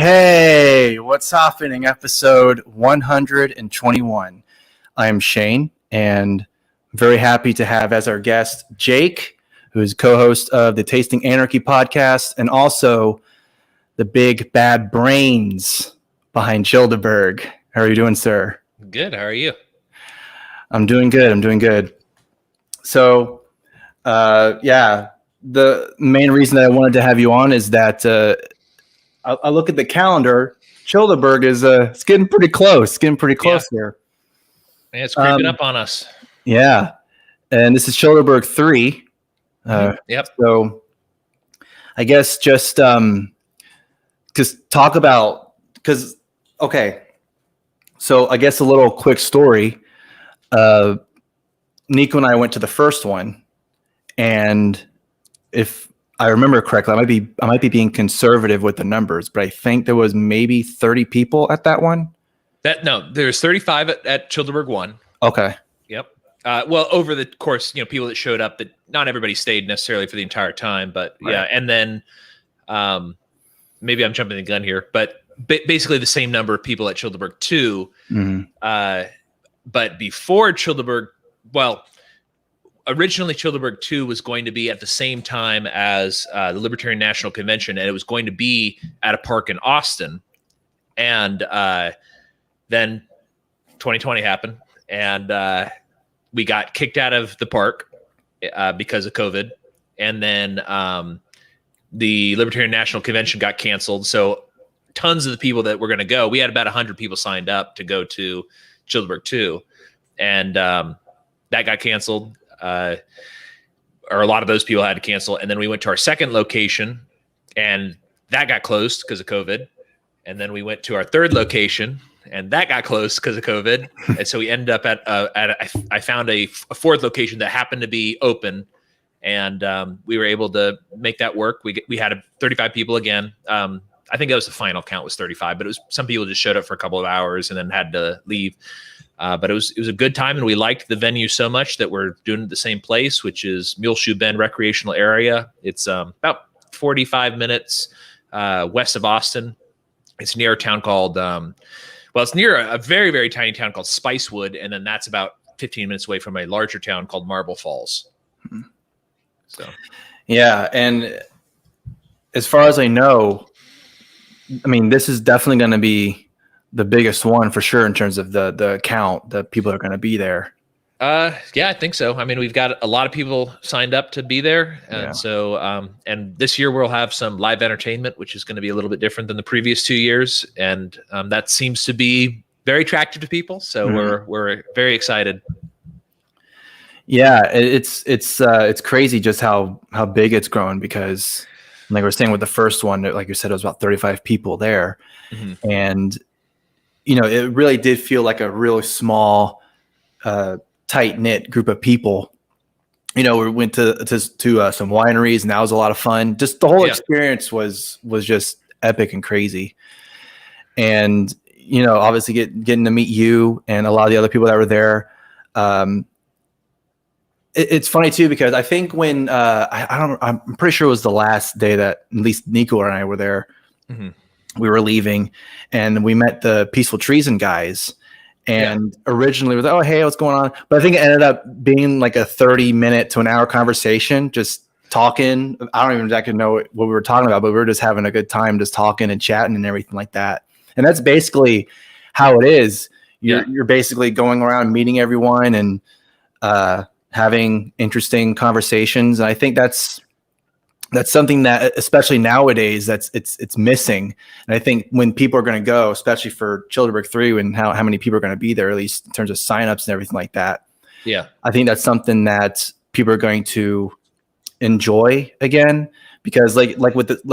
Hey, what's happening? Episode 121. I am Shaine, and I'm very happy to have as our guest Jake, who is co-host of the Tasting Anarchy podcast, and also the big bad brains behind Chillderburg. How are you doing, sir? Good. How are you? I'm doing good. So, the main reason that I wanted to have you on is that I look at the calendar. Chillderburg is it's getting pretty close. Here. Yeah, it's creeping up on us. Yeah, and this is Chillderburg 3. Yep. So, I guess just talk about okay. So I guess a little quick story. Nico and I went to the first one, and if I remember correctly, I might be being conservative with the numbers, but I think there was maybe 30 people at that one. There's 35 at Chillderburg One. Okay. Yep. Well, over the course, people that showed up, that not everybody stayed necessarily for the entire time, but right. Yeah. And then, maybe I'm jumping the gun here, but basically the same number of people at Chillderburg 2. Mm-hmm. But before Chillderburg, originally Chillderburg 2 was going to be at the same time as the Libertarian National Convention, and it was going to be at a park in Austin. And then 2020 happened, and we got kicked out of the park because of COVID. And then the Libertarian National Convention got canceled. So tons of the people that were going to go, we had about 100 people signed up to go to Chillderburg 2, and that got canceled. Or a lot of those people had to cancel. And then we went to our second location, and that got closed because of COVID. And then we went to our third location, and that got closed because of COVID. And so we ended up I found a fourth location that happened to be open, and we were able to make that work. We had 35 people again. I think that was the final count was 35, but it was some people just showed up for a couple of hours and then had to leave. But it was a good time, and we liked the venue so much that we're doing it at the same place, which is Muleshoe Bend Recreational Area. It's about 45 minutes west of Austin. It's near a town called, it's near a very, very tiny town called Spicewood, and then that's about 15 minutes away from a larger town called Marble Falls. Mm-hmm. So, yeah, and as far as I know, this is definitely going to be the biggest one for sure in terms of the count that people are going to be there. Yeah, I think so. We've got a lot of people signed up to be there. And so, and this year we'll have some live entertainment, which is going to be a little bit different than the previous 2 years. And that seems to be very attractive to people. So we're very excited. Yeah, it's crazy just how big it's grown, because like we were saying with the first one, like you said, it was about 35 people there. Mm-hmm. And it really did feel like a really small, tight-knit group of people. We went to some wineries, and that was a lot of fun. Just the whole experience was just epic and crazy. And, obviously getting to meet you and a lot of the other people that were there. It's funny too, because I think when I'm pretty sure it was the last day that at least Nico and I were there. Mm-hmm. We were leaving, and we met the Peaceful Treason guys. And originally we were like, oh, hey, what's going on? But I think it ended up being like a 30-minute to an hour conversation, just talking. I don't even exactly know what we were talking about, but we were just having a good time, just talking and chatting and everything like that. And that's basically how it is. You're basically going around meeting everyone and having interesting conversations. And I think that's something that, especially nowadays, it's missing. And I think when people are going to go, especially for Chillderburg 3, and how many people are going to be there, at least in terms of signups and everything like that. Yeah, I think that's something that people are going to enjoy again, because like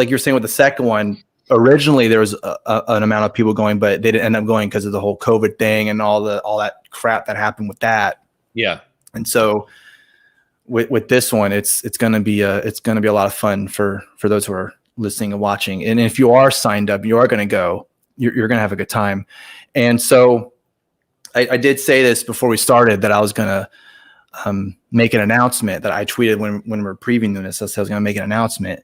you're saying with the second one, originally there was an amount of people going, but they didn't end up going because of the whole COVID thing and all that crap that happened with that. Yeah, and so. With this one, it's going to be a lot of fun for those who are listening and watching. And if you are signed up, you are going to go. You're going to have a good time. And so, I did say this before we started that I was going to make an announcement that I tweeted when we were previewing this. I was going to make an announcement.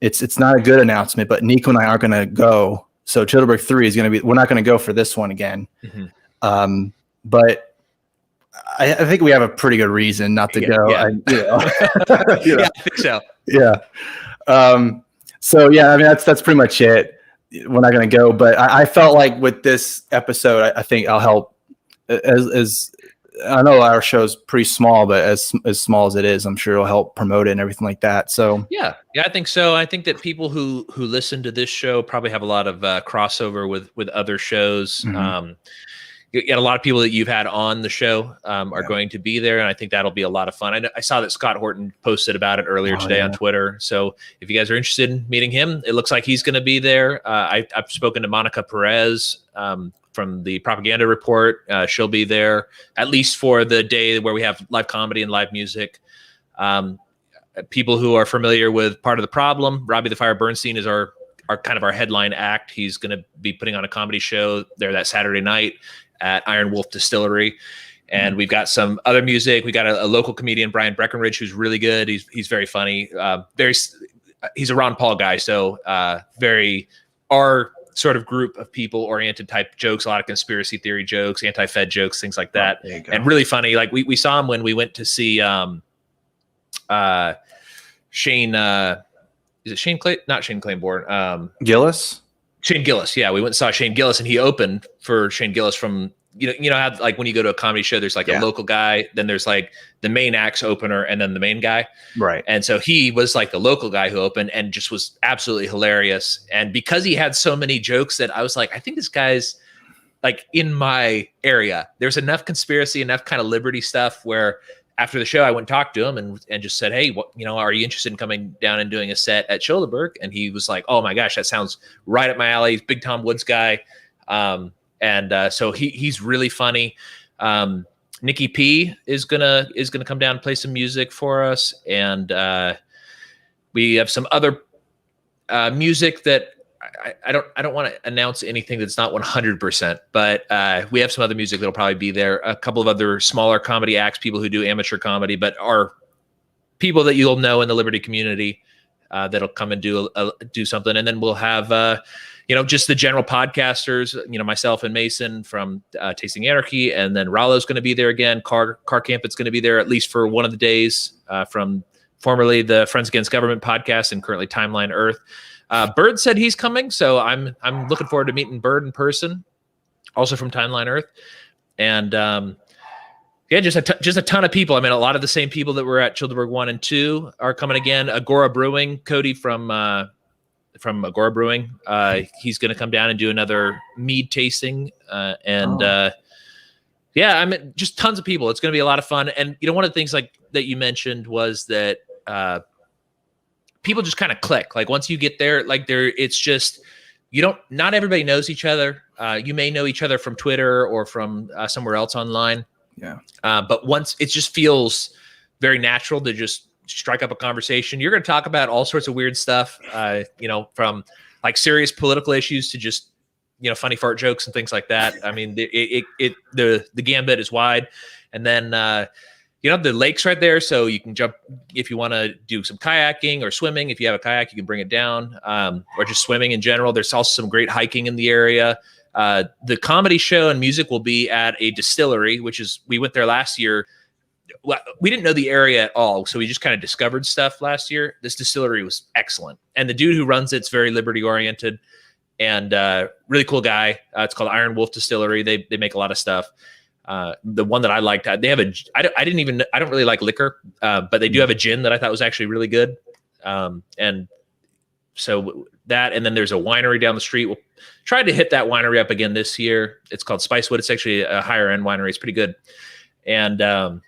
it's not a good announcement, but Nico and I aren't going to go. So Chillderburg 3 is going to be, we're not going to go for this one again. Mm-hmm. But I think we have a pretty good reason not to go. Yeah. Yeah, I think so. Yeah. So yeah, I mean, that's pretty much it. We're not going to go, but I felt like with this episode, I think I'll help as I know our show's pretty small, but as small as it is, I'm sure it'll help promote it and everything like that. So yeah, I think so. I think that people who listen to this show probably have a lot of crossover with other shows. Mm-hmm. A lot of people that you've had on the show are going to be there, and I think that'll be a lot of fun. I saw that Scott Horton posted about it earlier today on Twitter. So if you guys are interested in meeting him, it looks like he's going to be there. I've spoken to Monica Perez from the Propaganda Report. She'll be there at least for the day where we have live comedy and live music. People who are familiar with Part of the Problem, Robbie the Fire Bernstein is our kind of our headline act. He's going to be putting on a comedy show there that Saturday night at Iron Wolf Distillery. And we've got some other music. We got a local comedian, Brian Breckenridge, who's really good. He's very funny. He's a Ron Paul guy. So our sort of group of people oriented type jokes, a lot of conspiracy theory jokes, anti-Fed jokes, things like that. And really funny. Like we saw him when we went to see Shaine, is it Shaine not Shaine Claiborne, Gillis? Shane Gillis. Yeah. We went and saw Shane Gillis, and he opened for Shane Gillis from, you know how like when you go to a comedy show, there's like a local guy, then there's like the main act's opener and then the main guy. Right. And so he was like the local guy who opened and just was absolutely hilarious. And because he had so many jokes that I was like, I think this guy's like in my area. There's enough conspiracy, enough kind of liberty stuff where after the show, I went and talked to him and just said, hey, are you interested in coming down and doing a set at Chillderburg? And he was like, oh my gosh, that sounds right up my alley. He's a big Tom Woods guy. So he's really funny. Nikki P is gonna come down and play some music for us. And we have some other music that I don't want to announce anything that's not 100%, but we have some other music that'll probably be there. A couple of other smaller comedy acts, people who do amateur comedy, but are people that you'll know in the Liberty community that'll come and do something. And then we'll have, just the general podcasters, myself and Mason from Tasting Anarchy, and then Rollo's going to be there again. Car Camp, it's going to be there at least for one of the days from formerly the Friends Against Government podcast and currently Timeline Earth. Bird said he's coming, so I'm looking forward to meeting Bird in person, also from Timeline Earth, and just a ton of people. I mean, a lot of the same people that were at Chillderburg 1 and 2 are coming again. Agora Brewing, Cody from Agora Brewing, he's going to come down and do another mead tasting, I mean, just tons of people. It's going to be a lot of fun, and one of the things like that you mentioned was that. People just kind of click. Like once you get there, it's just, not everybody knows each other. You may know each other from Twitter or from somewhere else online. Yeah. But once it just feels very natural to just strike up a conversation. You're going to talk about all sorts of weird stuff, from like serious political issues to just, funny fart jokes and things like that. I mean, the gambit is wide. And then, the lake's right there, so you can jump if you want to do some kayaking or swimming. If you have a kayak, you can bring it down, or just swimming in general. There's also some great hiking in the area. The comedy show and music will be at a distillery, we went there last year. Well, we didn't know the area at all, so we just kind of discovered stuff last year. This distillery was excellent, and the dude who runs it's very liberty oriented and really cool guy. It's called Iron Wolf Distillery. They make a lot of stuff. The one that I liked, I don't really like liquor, but they do have a gin that I thought was actually really good. And so that, and then there's a winery down the street. We'll try to hit that winery up again this year. It's called Spicewood. It's actually a higher end winery. It's pretty good. And,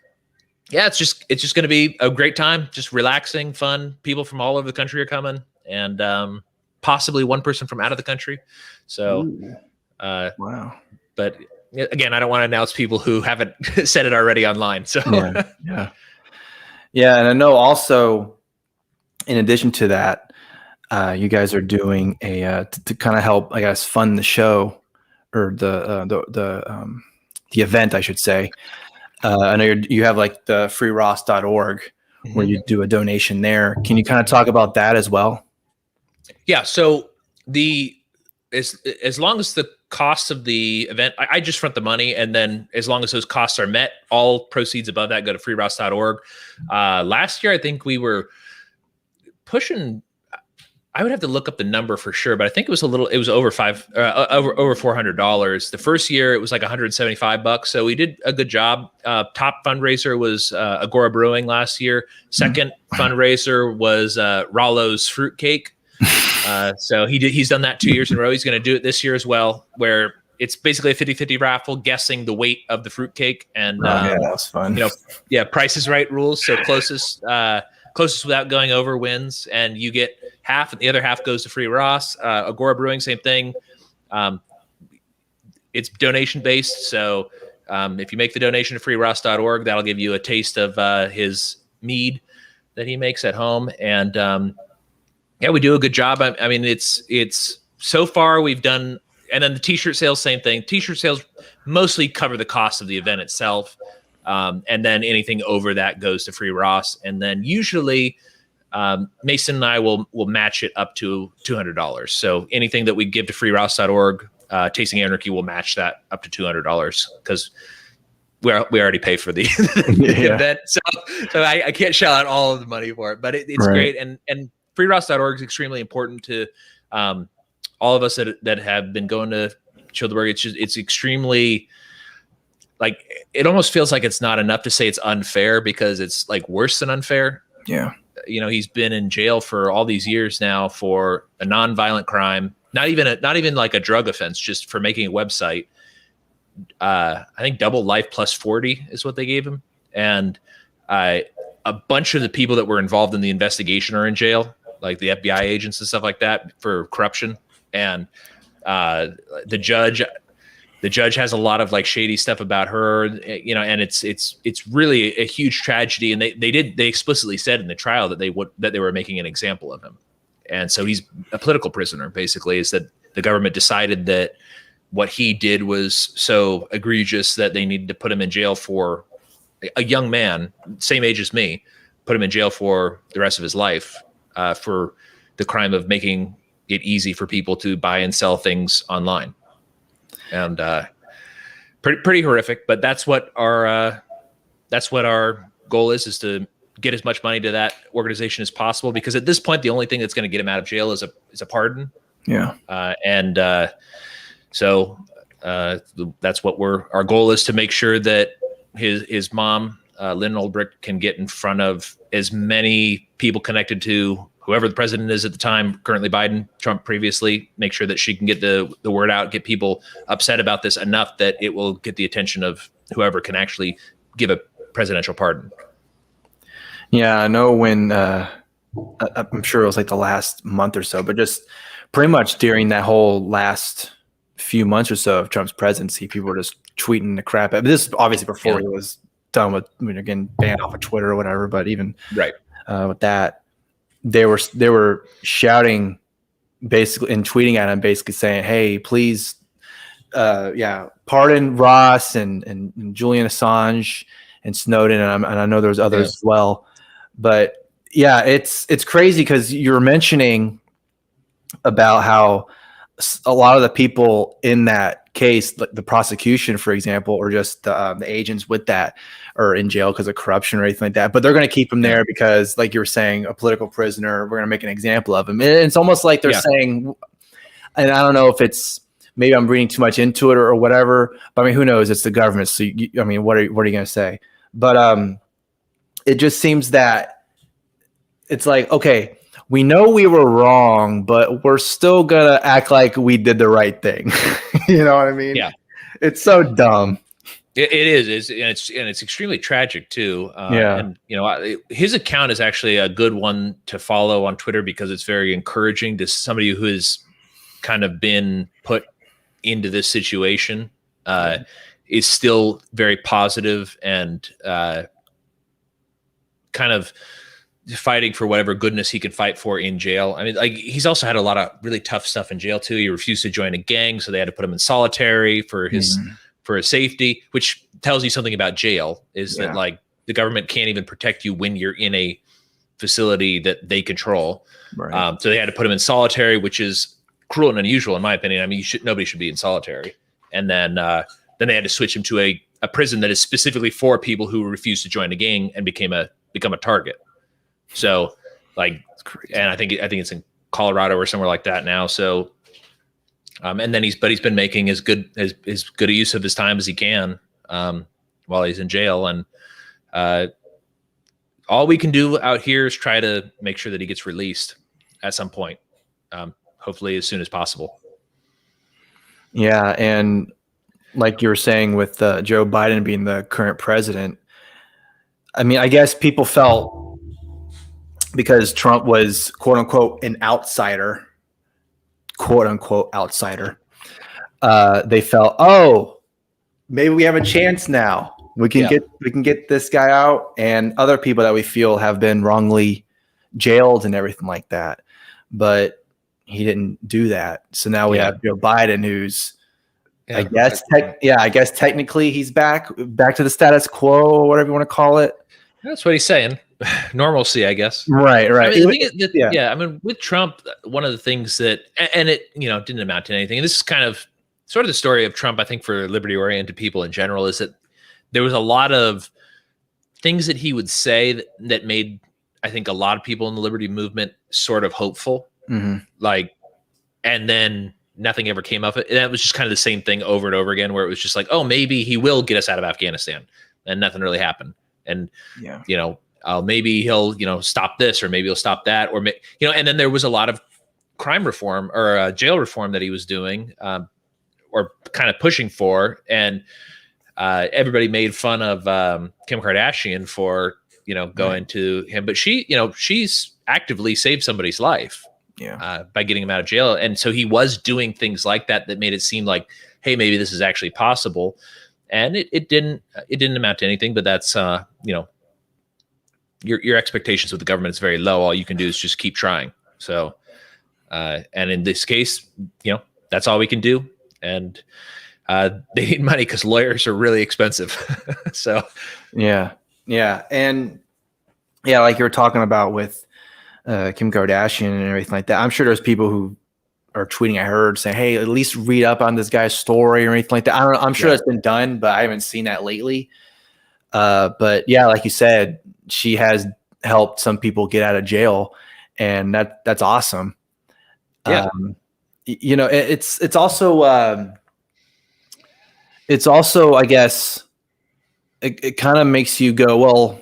it's just going to be a great time, just relaxing, fun. People from all over the country are coming, and, possibly one person from out of the country. So, wow. But again, I don't want to announce people who haven't said it already online. So yeah. And I know also, in addition to that, you guys are doing a to kind of help, I guess, fund the show or the event, I should say. I know you have like the freeross.org where you do a donation there. Can you kind of talk about that as well? Yeah. So as long as the costs of the event, I just front the money, and then as long as those costs are met, all proceeds above that go to freeross.org. Last year, I think we were pushing. I would have to look up the number for sure, but I think it was over over $400. The first year it was like $175. So we did a good job. Top fundraiser was Agora Brewing last year. Second fundraiser was Rollo's Fruitcake. So he's done that 2 years in a row. He's going to do it this year as well, where it's basically a 50-50 raffle, guessing the weight of the fruitcake. And yeah, that was fun. Price is Right rules. So closest without going over wins, and you get half, and the other half goes to Free Ross. Agora Brewing, same thing. It's donation based, so if you make the donation to freeross.org, that'll give you a taste of his mead that he makes at home. And we do a good job. I mean, it's so far we've done, and then the t-shirt sales, same thing. T-shirt sales mostly cover the cost of the event itself. And then anything over that goes to Free Ross. And then usually Mason and I will match it up to $200. So anything that we give to freeross.org, Tasting Anarchy will match that up to $200, because we already pay for the event. So I can't shell out all of the money for it, but it's great. And freeross.org is extremely important to all of us that have been going to Chillderburg. It's extremely, like, it almost feels like it's not enough to say it's unfair, because it's like worse than unfair. Yeah. He's been in jail for all these years now for a non-violent crime, not even like a drug offense, just for making a website. I think double life plus 40 is what they gave him. And a bunch of the people that were involved in the investigation are in jail, like the FBI agents and stuff like that, for corruption. And the judge has a lot of like shady stuff about her, and it's really a huge tragedy. And they explicitly said in the trial that they were making an example of him. And so he's a political prisoner, basically, is that the government decided that what he did was so egregious that they needed to put him in jail for a young man, same age as me, put him in jail for the rest of his life, for the crime of making it easy for people to buy and sell things online. And pretty horrific, but that's what our goal is to get as much money to that organization as possible, because at this point the only thing that's going to get him out of jail is a pardon. Yeah. So that's what our goal is, to make sure that his mom, Lynn Oldbrick, can get in front of as many people connected to whoever the president is at the time, currently Biden, Trump previously, make sure that she can get the word out, get people upset about this enough that it will get the attention of whoever can actually give a presidential pardon. Yeah, I know when, I'm sure it was like the last month or so, but just pretty much during that whole last few months or so of Trump's presidency, people were just tweeting the crap out. This obviously before he was done with, again, banned off of Twitter or whatever, but even with that, they were shouting basically and tweeting at him, basically saying, hey, please, pardon Ross and Julian Assange and Snowden. And I know there's others as well. But yeah, it's crazy, because you were mentioning about how a lot of the people in that case, like the prosecution, for example, or just the agents with that, are in jail because of corruption or anything like that. But they're going to keep him there because, like you were saying, a political prisoner, we're going to make an example of him. And it's almost like they're saying, and I don't know if it's, maybe I'm reading too much into it or whatever, but I mean, who knows? It's the government. So, what are you going to say? But it just seems that it's like, okay, we know we were wrong, but we're still going to act like we did the right thing. You know what I mean? Yeah. It's so dumb. It is. And it's extremely tragic too. And his account is actually a good one to follow on Twitter, because it's very encouraging to somebody who has kind of been put into this situation, is still very positive and kind of fighting for whatever goodness he can fight for in jail. I mean, like, he's also had a lot of really tough stuff in jail too. He refused to join a gang, so they had to put him in solitary for his safety, which tells you something about jail, is that like the government can't even protect you when you're in a facility that they control. Right. So they had to put him in solitary, which is cruel and unusual in my opinion. I mean, nobody should be in solitary. And then they had to switch him to a prison that is specifically for people who refuse to join a gang and become a target. So like, and I think it's in Colorado or somewhere like that now. So, and then he's been making as good a use of his time as he can while he's in jail. And all we can do out here is try to make sure that he gets released at some point, hopefully as soon as possible. Yeah, and like you were saying with Joe Biden being the current president, I mean, I guess people felt because Trump was quote unquote an outsider, quote unquote outsider, they felt, oh, maybe we have a chance now. We can get this guy out, and other people that we feel have been wrongly jailed and everything like that. But he didn't do that. So now we have Joe Biden, who's I guess technically he's back to the status quo or whatever you want to call it. That's what he's saying. Normalcy, I guess. Right. I mean, the thing is I mean, with Trump, one of the things that, and it, didn't amount to anything. And this is kind of sort of the story of Trump, I think, for liberty-oriented people in general, is that there was a lot of things that he would say that made, I think, a lot of people in the liberty movement sort of hopeful. Mm-hmm. Like, and then nothing ever came of it. And that was just kind of the same thing over and over again, where it was just like, oh, maybe he will get us out of Afghanistan, and nothing really happened. And, maybe he'll, stop this, or maybe he'll stop that, or, and then there was a lot of crime reform or jail reform that he was doing or kind of pushing for. And everybody made fun of Kim Kardashian for, going to him, but she's actively saved somebody's life. By getting him out of jail. And so he was doing things like that made it seem like, hey, maybe this is actually possible. And it didn't amount to anything, but that's, your expectations with the government is very low. All you can do is just keep trying. So, and in this case, that's all we can do. And they need money because lawyers are really expensive. So, yeah. And like you were talking about with Kim Kardashian and everything like that. I'm sure there's people who are tweeting, I heard, saying, hey, at least read up on this guy's story or anything like that. I'm sure that's been done, but I haven't seen that lately. But yeah, like you said, she has helped some people get out of jail, and that's awesome. Yeah. It's also, I guess it kind of makes you go, well,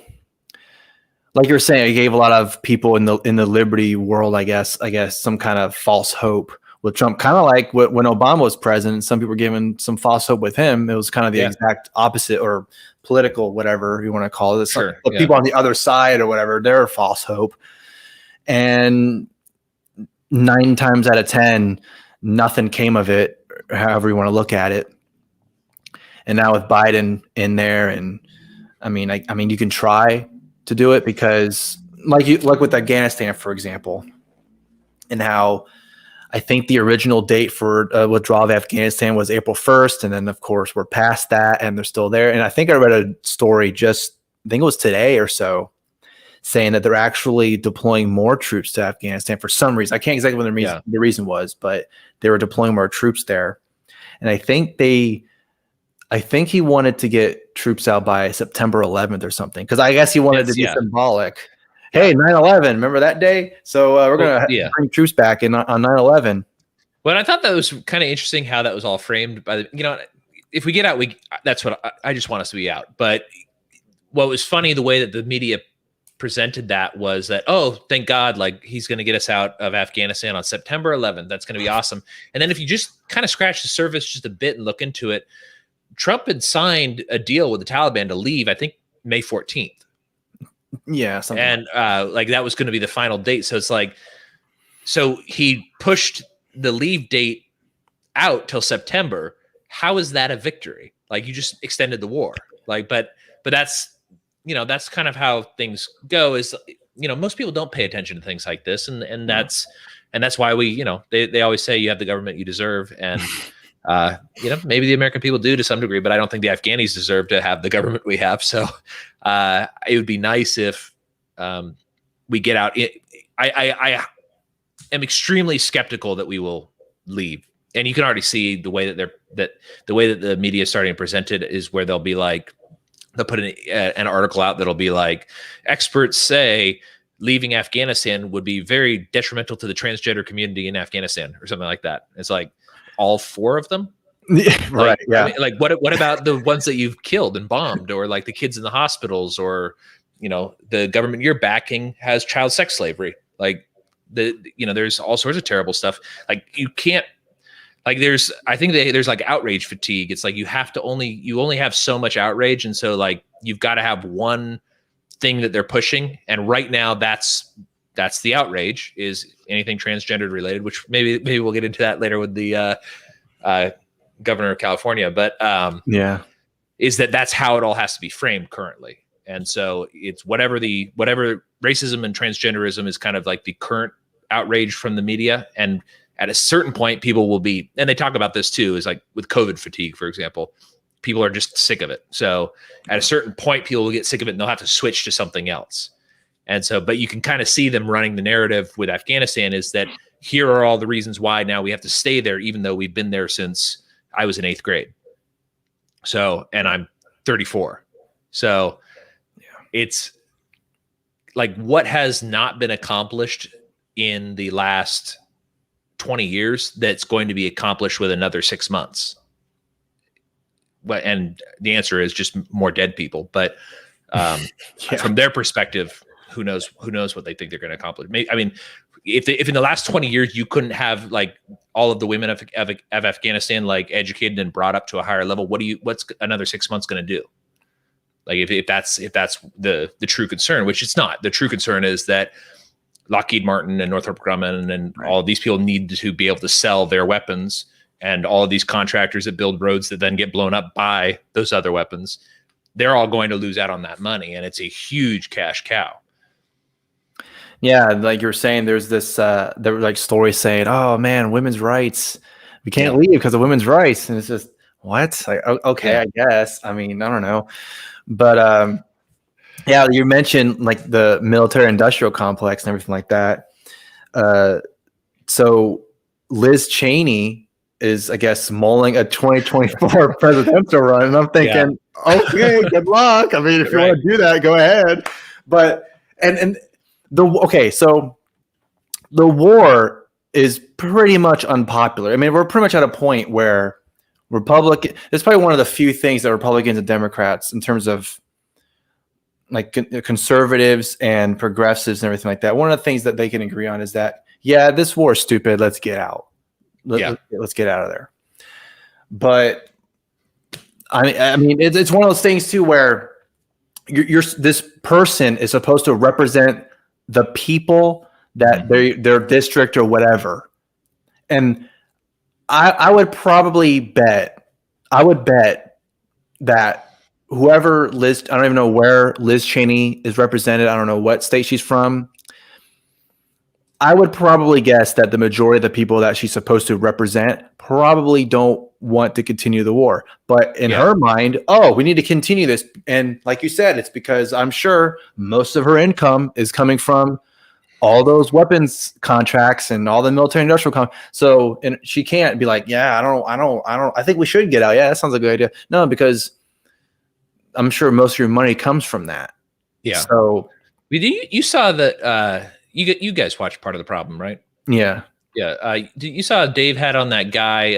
like you were saying, it gave a lot of people in the liberty world, I guess, some kind of false hope with Trump. Kind of like when Obama was president, some people were given some false hope with him. It was kind of the exact opposite, or political, whatever you want to call it. Sure. The people on the other side or whatever, they're false hope. And 9 times out of 10, nothing came of it, however you want to look at it. And now with Biden in there, and I mean, you can try to do it, because like with Afghanistan, for example, and how I think the original date for withdrawal of Afghanistan was April 1st. And then of course we're past that and they're still there. And I think I read a story I think it was today or so, saying that they're actually deploying more troops to Afghanistan for some reason. I can't exactly what the reason was, but they were deploying more troops there. And I think he wanted to get troops out by September 11th or something, because I guess he wanted to be symbolic. Hey, 9/11, remember that day? So we're going to bring troops back on 9/11. Well, I thought that was kind of interesting how that was all framed by if we get out, that's what I just want us to be out. But what was funny, the way that the media presented that was that, oh, thank God, like he's going to get us out of Afghanistan on September 11th. That's going to be awesome. And then if you just kind of scratch the surface just a bit and look into it, Trump had signed a deal with the Taliban to leave, I think, May 14th. Yeah. And like that was going to be the final date. So it's like, so he pushed the leave date out till September. How is that a victory? Like you just extended the war. Like, but that's, that's kind of how things go, is, most people don't pay attention to things like this. And that's why we, they always say you have the government you deserve. And, maybe the American people do to some degree, but I don't think the Afghanis deserve to have the government we have. So it would be nice if we get out. I am extremely skeptical that we will leave. And you can already see the way that the way that the media is starting to present it is where they'll be like, they'll put an article out that'll be like, experts say leaving Afghanistan would be very detrimental to the transgender community in Afghanistan or something like that. It's like all 4 of them. Right. Yeah. I mean, like what about the ones that you've killed and bombed, or like the kids in the hospitals, or, the government you're backing has child sex slavery. Like there's all sorts of terrible stuff. Like you can't, like I think there's like outrage fatigue. It's like you only have so much outrage. And so like, you've got to have one thing that they're pushing. And right now that's the outrage is anything transgendered related, which maybe we'll get into that later with the governor of California. But is that's how it all has to be framed currently. And so it's whatever racism and transgenderism is kind of like the current outrage from the media. And at a certain point, people will be, and they talk about this too, is like with COVID fatigue, for example, people are just sick of it. So at a certain point, people will get sick of it and they'll have to switch to something else. And so, but you can kind of see them running the narrative with Afghanistan is that here are all the reasons why now we have to stay there, even though we've been there since I was in 8th grade. So, and I'm 34. So it's like, what has not been accomplished in the last 20 years that's going to be accomplished with another 6 months? And the answer is just more dead people. But from their perspective, who knows what they think they're going to accomplish. I mean, if in the last 20 years you couldn't have like all of the women of Afghanistan like educated and brought up to a higher level, what's another 6 months going to do? Like if that's the true concern, which it's not. The true concern is that Lockheed Martin and Northrop Grumman and all of these people need to be able to sell their weapons, and all of these contractors that build roads that then get blown up by those other weapons, they're all going to lose out on that money, and it's a huge cash cow. Yeah, like you're saying, there's this there were like stories saying, "Oh man, women's rights, we can't leave because of women's rights," and it's just what? Like, okay, I guess. I mean, I don't know, but yeah, you mentioned like the military-industrial complex and everything like that. So Liz Cheney is, I guess, mulling a 2024 presidential run, and I'm thinking, okay, good luck. I mean, if you want to do that, go ahead. But so the war is pretty much unpopular. I mean, we're pretty much at a point where it's probably one of the few things that Republicans and Democrats, in terms of like conservatives and progressives and everything like that, one of the things that they can agree on is that, yeah, this war is stupid. Let's get out. Let's get out of there. But I mean, it's one of those things too, where this person is supposed to represent the people that their district or whatever. And I would bet that whoever I don't even know where Liz Cheney is represented. I don't know what state she's from. I would probably guess that the majority of the people that she's supposed to represent probably don't want to continue the war. But in her mind, we need to continue this. And like you said, it's because I'm sure most of her income is coming from all those weapons contracts and all the military industrial so, and she can't be like, I think we should get out. Yeah, that sounds like a good idea. No, because I'm sure most of your money comes from that. Yeah. So you saw that you guys watched Part of the Problem, right? Yeah. Yeah. You saw Dave had on that guy,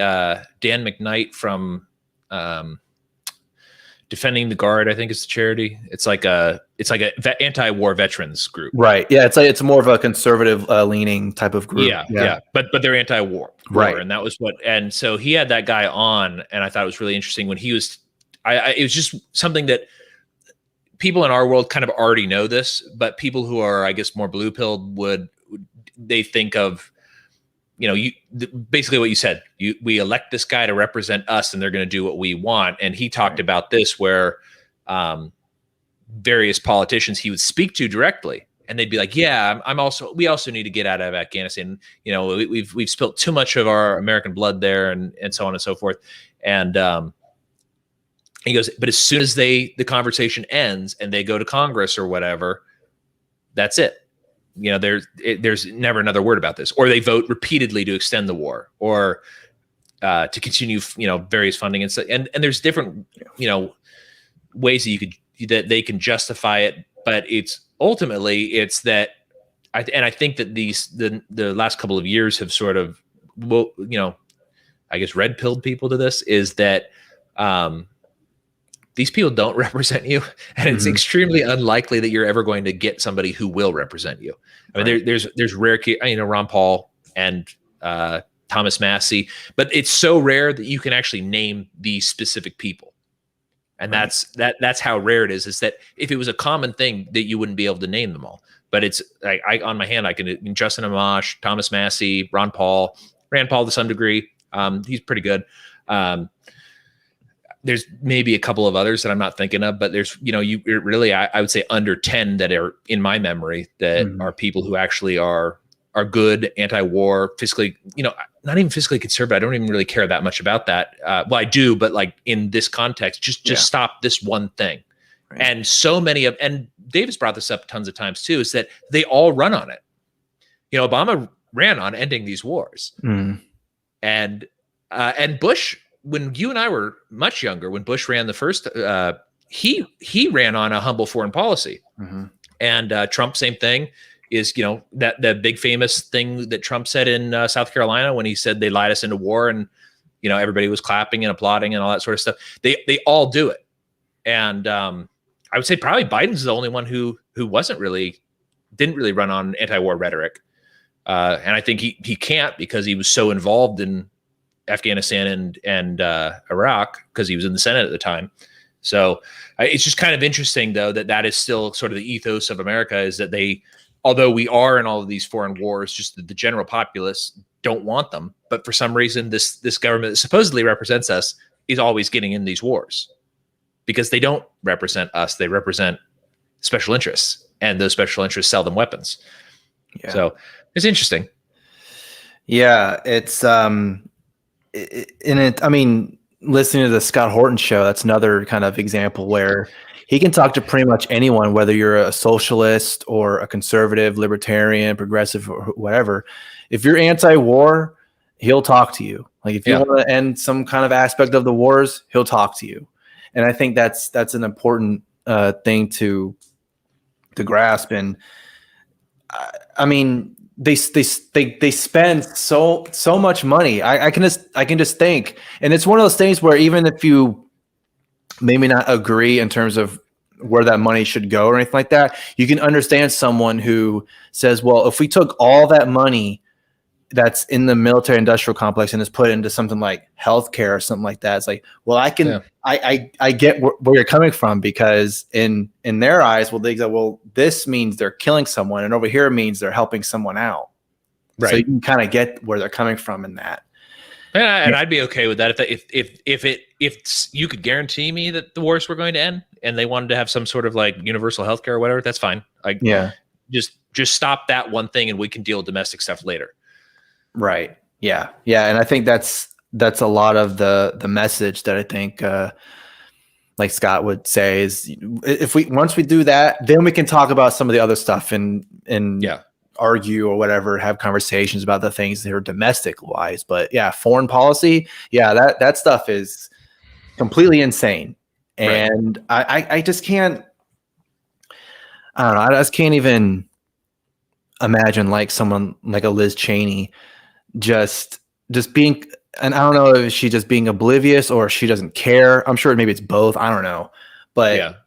Dan McKnight from Defending the Guard, I think it's the charity. It's like a anti-war veterans group. Right. Yeah. It's more of a conservative leaning type of group. Yeah. But they're anti-war. Right. And that was and so he had that guy on, and I thought it was really interesting when he was, it was just something that people in our world kind of already know this, but people who are, I guess, more blue-pilled they think of, basically what you said, we elect this guy to represent us and they're going to do what we want. And he talked about this where various politicians he would speak to directly, and they'd be like, we also need to get out of Afghanistan. We've spilt too much of our American blood there, and so on and so forth. And he goes, but as soon as the conversation ends and they go to Congress or whatever, that's it. there's never another word about this, or they vote repeatedly to extend the war, or to continue, various funding and there's different, ways that they can justify it, but it's that I think that the last couple of years have sort of, I guess red pilled people to this, is that these people don't represent you, and it's extremely unlikely that you're ever going to get somebody who will represent you. I mean, there's rare, Ron Paul and Thomas Massey, but it's so rare that you can actually name these specific people. And that's how rare it is that if it was a common thing, that you wouldn't be able to name them all. But it's I on my hand, I can Justin Amash, Thomas Massey, Ron Paul, Rand Paul to some degree. He's pretty good. There's maybe a couple of others that I'm not thinking of, but there's, I would say under 10 that are in my memory that are people who actually are good, anti-war, fiscally, not even fiscally conservative. I don't even really care that much about that. Well, I do, but like in this context, just stop this one thing. Right. And so many and Davis brought this up tons of times too, is that they all run on it. Obama ran on ending these wars. And Bush, when you and I were much younger, when Bush ran the first, he ran on a humble foreign policy. And Trump, same thing, is, that the big famous thing that Trump said in South Carolina when he said they lied us into war, and, everybody was clapping and applauding and all that sort of stuff. They all do it. And I would say probably Biden's the only one who didn't really run on anti-war rhetoric. And I think he can't, because he was so involved in Afghanistan and Iraq, because he was in the Senate at the time. So it's just kind of interesting, though, that is still sort of the ethos of America, is that although we are in all of these foreign wars, just the general populace don't want them. But for some reason, this government that supposedly represents us is always getting in these wars, because they don't represent us. They represent special interests, and those special interests sell them weapons. Yeah. So it's interesting. Yeah, it's I mean, listening to the Scott Horton show, that's another kind of example where he can talk to pretty much anyone, whether you're a socialist or a conservative, libertarian, progressive, or whatever. If you're anti-war, he'll talk to you. Like if you want to end some kind of aspect of the wars, he'll talk to you. And I think that's an important thing to grasp. And I mean, they spend so much money. I can just think, and it's one of those things where even if you maybe not agree in terms of where that money should go or anything like that, you can understand someone who says, well, if we took all that money that's in the military industrial complex and is put into something like healthcare or something like that, it's like, well, I get where you're coming from, because in their eyes, well, they go, well, this means they're killing someone, and over here means they're helping someone out. Right. So you can kind of get where they're coming from in that. And I'd be okay with that if you could guarantee me that the wars were going to end and they wanted to have some sort of like universal healthcare or whatever. That's fine. Just stop that one thing, and we can deal with domestic stuff later. Right. Yeah. And I think that's a lot of the message that I think, like Scott would say, is once we do that, then we can talk about some of the other stuff and argue or whatever, have conversations about the things that are domestic wise. But foreign policy, that stuff is completely insane. And I just can't, I don't know. I just can't even imagine like someone like a Liz Cheney just being, and I don't know if she's just being oblivious or she doesn't care. I'm sure maybe it's both. I don't know. But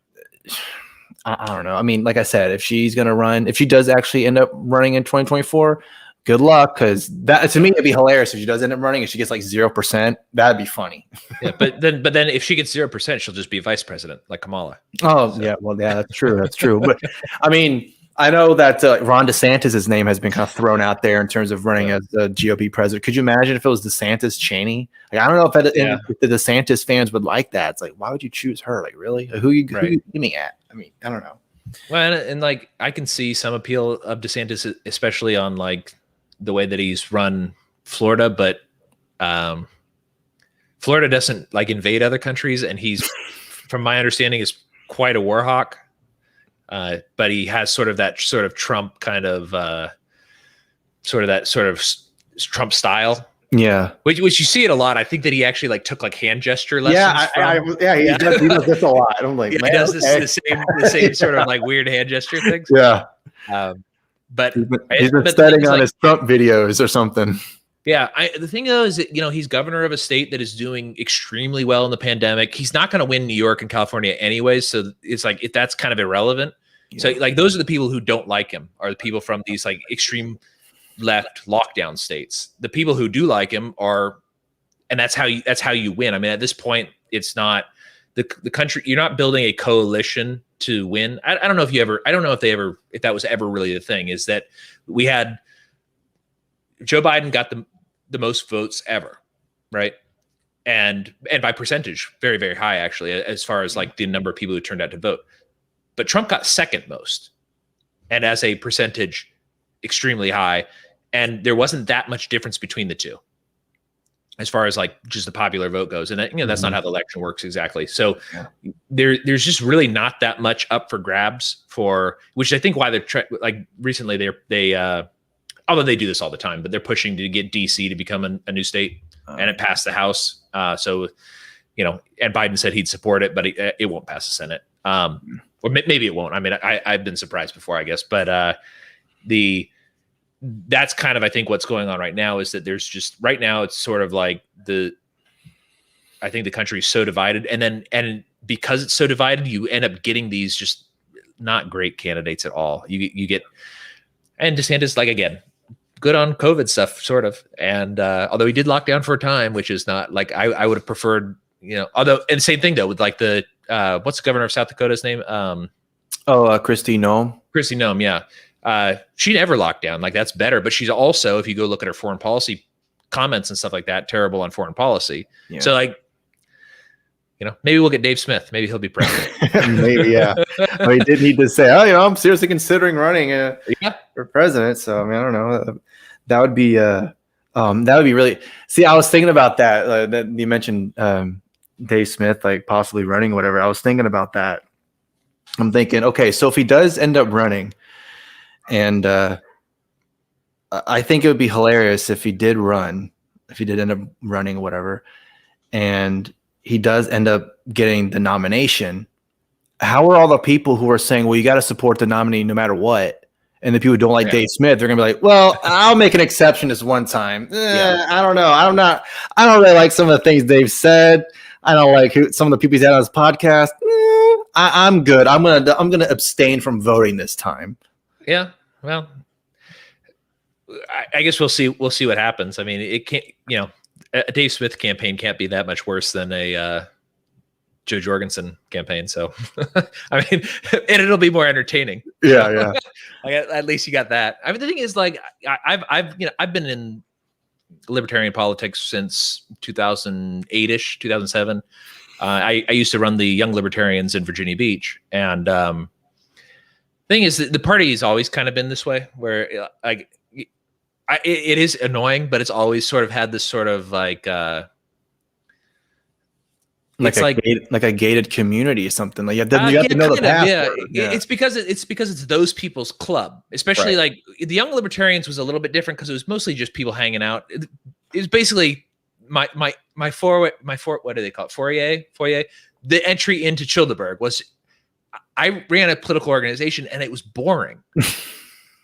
I don't know. I mean, like I said, if she's going to run, if she does actually end up running in 2024, good luck. Because that, to me, it'd be hilarious if she does end up running and she gets like 0%. That'd be funny. But then if she gets 0%, she'll just be vice president like Kamala. Oh, so. Yeah. Well, yeah, that's true. That's true. But I mean, I know that Ron DeSantis' name has been kind of thrown out there in terms of running as a GOP president. Could you imagine if it was DeSantis Cheney? Like, I don't know if the DeSantis fans would like that. It's like, why would you choose her? Like, really? Who you aiming at? I mean, I don't know. Well, and like I can see some appeal of DeSantis, especially on like the way that he's run Florida, but Florida doesn't like invade other countries, and he's, from my understanding, is quite a war hawk. but he has sort of that sort of Trump kind of Trump style. Yeah, which you see it a lot. I think that he actually like took like hand gesture lessons. He does this a lot. I'm like, yeah, man, he does the same sort of like weird hand gesture things. Yeah, but he's been studying on his Trump videos or something. Yeah, the thing though is that, he's governor of a state that is doing extremely well in the pandemic. He's not going to win New York and California anyways, so it's like that's kind of irrelevant. Yeah. So like those are the people who don't like him, are the people from these like extreme left lockdown states. The people who do like him are, and that's how you win. I mean, at this point, it's not the country. You're not building a coalition to win. I don't know if that was ever really the thing. Is that we had Joe Biden got the most votes ever, right? And by percentage, very, very high, actually, as far as like the number of people who turned out to vote. But Trump got second most, and as a percentage, extremely high. And there wasn't that much difference between the two, as far as like just the popular vote goes. And that's not how the election works exactly. So there's just really not that much up for grabs for, which I think why they're like recently they although they do this all the time, but they're pushing to get DC to become a new state, and it passed the House. So, and Biden said he'd support it, but it won't pass the Senate. Or maybe it won't. I mean, I've been surprised before, I guess, but that's kind of, I think what's going on right now is that there's just, right now it's sort of like I think the country is so divided, and because it's so divided, you end up getting these just not great candidates at all. You get, and DeSantis, like, again, good on COVID stuff, sort of. And although he did lock down for a time, which is not like I would have preferred, although, and same thing though, with like the, what's the governor of South Dakota's name? Kristi Noem. Kristi Noem, yeah. She never locked down. Like, that's better. But she's also, if you go look at her foreign policy comments and stuff like that, terrible on foreign policy. Yeah. So like, maybe we'll get Dave Smith. Maybe he'll be president. Maybe, yeah. Well, he did need to say, I'm seriously considering running for president. So, I mean, I don't know. That would be really, see, I was thinking about that, that you mentioned Dave Smith, like possibly running or whatever. I was thinking about that. I'm thinking, okay, so if he does end up running, and I think it would be hilarious if he did end up running or whatever, and he does end up getting the nomination, how are all the people who are saying, well, you got to support the nominee no matter what, and the people who don't like Dave Smith, they're going to be like, well, I'll make an exception this one time. I don't know. I don't really like some of the things Dave said. I don't like some of the people he's had on his podcast. I'm good. I'm gonna abstain from voting this time. Yeah. Well, I guess we'll see what happens. I mean, it can't, a Dave Smith campaign can't be that much worse than a Joe Jorgensen campaign. So, I mean, and it'll be more entertaining. Yeah. Like, at least you got that. I mean, the thing is, like, I've been in libertarian politics since 2008-ish, 2007. I used to run the Young Libertarians in Virginia Beach, and thing is that the party has always kind of been this way, where it is annoying, but it's always sort of had this sort of like a gated community or something. Like you have to know the password. Yeah. It's because it's those people's club, especially like the Young Libertarians was a little bit different because it was mostly just people hanging out. It was basically my what do they call it? Foyer. The entry into Chillderburg was, I ran a political organization and it was boring.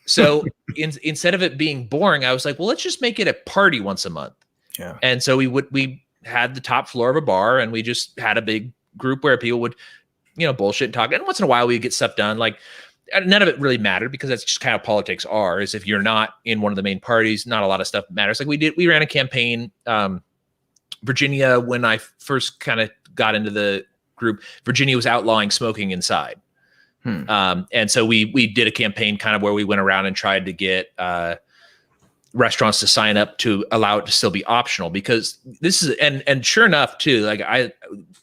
So instead of it being boring, I was like, well, let's just make it a party once a month. Yeah. And so we had the top floor of a bar, and we just had a big group where people would, bullshit and talk. And once in a while we'd get stuff done. Like, none of it really mattered, because that's just kind of politics are, is if you're not in one of the main parties, not a lot of stuff matters. Like we ran a campaign, Virginia, when I first kind of got into the group, Virginia was outlawing smoking inside. And so we did a campaign kind of where we went around and tried to get restaurants to sign up to allow it to still be optional, because this is, and sure enough too, like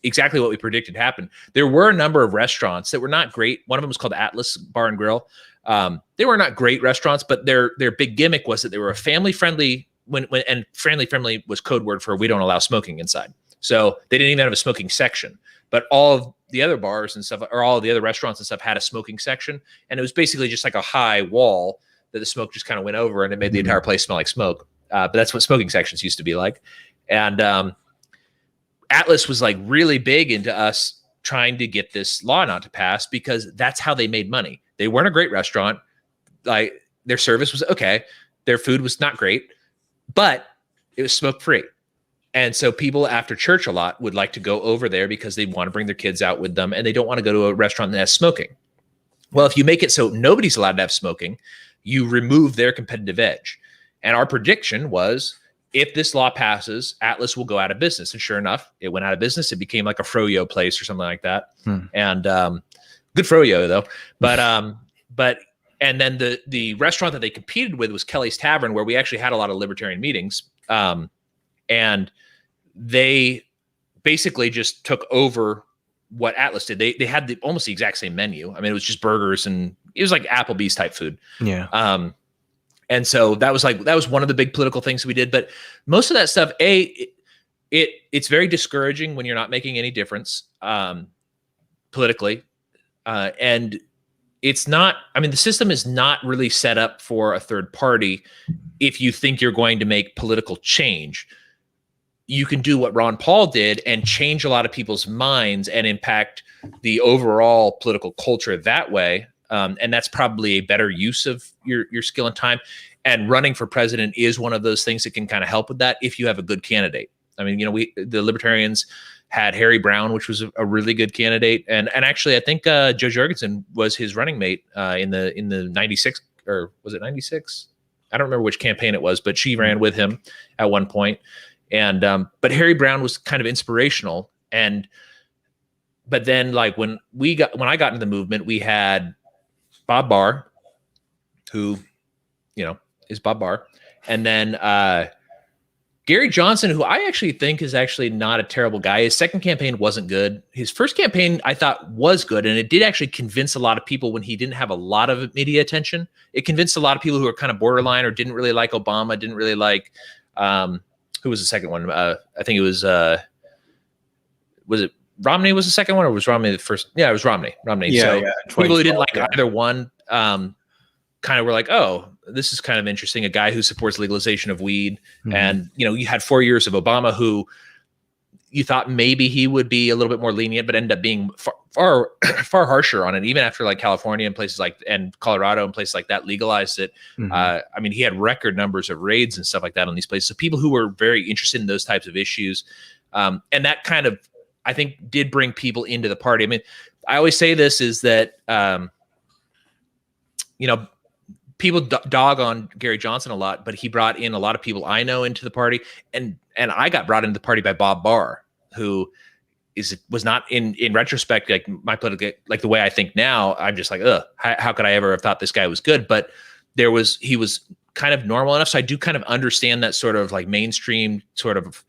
exactly what we predicted happened. There were a number of restaurants that were not great. One of them was called Atlas Bar and Grill. They were not great restaurants, but their big gimmick was that they were a family friendly, and family friendly was code word for we don't allow smoking inside. So they didn't even have a smoking section, but all of the other bars and stuff, or all of the other restaurants and stuff, had a smoking section. And it was basically just like a high wall that the smoke just kind of went over, and it made the entire place smell like smoke. But that's what smoking sections used to be like. And Atlas was like really big into us trying to get this law not to pass, because that's how they made money. They weren't a great restaurant. Like, their service was okay. Their food was not great, but it was smoke free. And so people after church a lot would like to go over there because they want to bring their kids out with them, and they don't want to go to a restaurant that has smoking. Well, if you make it so nobody's allowed to have smoking, you remove their competitive edge. And our prediction was, if this law passes, Atlas will go out of business. And sure enough, it went out of business. It became like a froyo place or something like that. And good froyo though. But and then the restaurant that they competed with was Kelly's Tavern, where we actually had a lot of libertarian meetings. And they basically just took over what Atlas did. They had almost the exact same menu. I mean, it was just burgers, and it was like Applebee's type food. Yeah. And so that was one of the big political things we did. But most of that stuff, it's very discouraging when you're not making any difference politically. And it's not, I mean, the system is not really set up for a third party. If you think you're going to make political change, you can do what Ron Paul did and change a lot of people's minds and impact the overall political culture that way. And that's probably a better use of your skill and time. And running for president is one of those things that can kind of help with that if you have a good candidate. I mean, the Libertarians had Harry Brown, which was a really good candidate. And actually, I think Joe Jorgensen was his running mate in the 96, or was it 96? I don't remember which campaign it was, but she ran with him at one point. And but Harry Brown was kind of inspirational. But then, like, when I got into the movement, we had Bob Barr, who, is Bob Barr. And then Gary Johnson, who I actually think is actually not a terrible guy. His second campaign wasn't good. His first campaign, I thought, was good. And it did actually convince a lot of people when he didn't have a lot of media attention. It convinced a lot of people who were kind of borderline or didn't really like Obama, didn't really like, who was the second one? I think it was it Romney was the second one, or was Romney the first? Yeah, it was Romney. Yeah, so people who didn't like either one kind of were like, oh, this is kind of interesting. A guy who supports legalization of weed. And, you had 4 years of Obama, who you thought maybe he would be a little bit more lenient, but ended up being far harsher on it. Even after like California and places and Colorado and places like that legalized it. I mean, he had record numbers of raids and stuff like that on these places. So people who were very interested in those types of issues. And that kind of, I think, did bring people into the party. I mean, I always say this is that, people dog on Gary Johnson a lot, but he brought in a lot of people I know into the party. And I got brought into the party by Bob Barr, who was not in retrospect, like my political, like the way I think now, I'm just like, how could I ever have thought this guy was good? But he was kind of normal enough. So I do kind of understand that sort of like mainstream sort of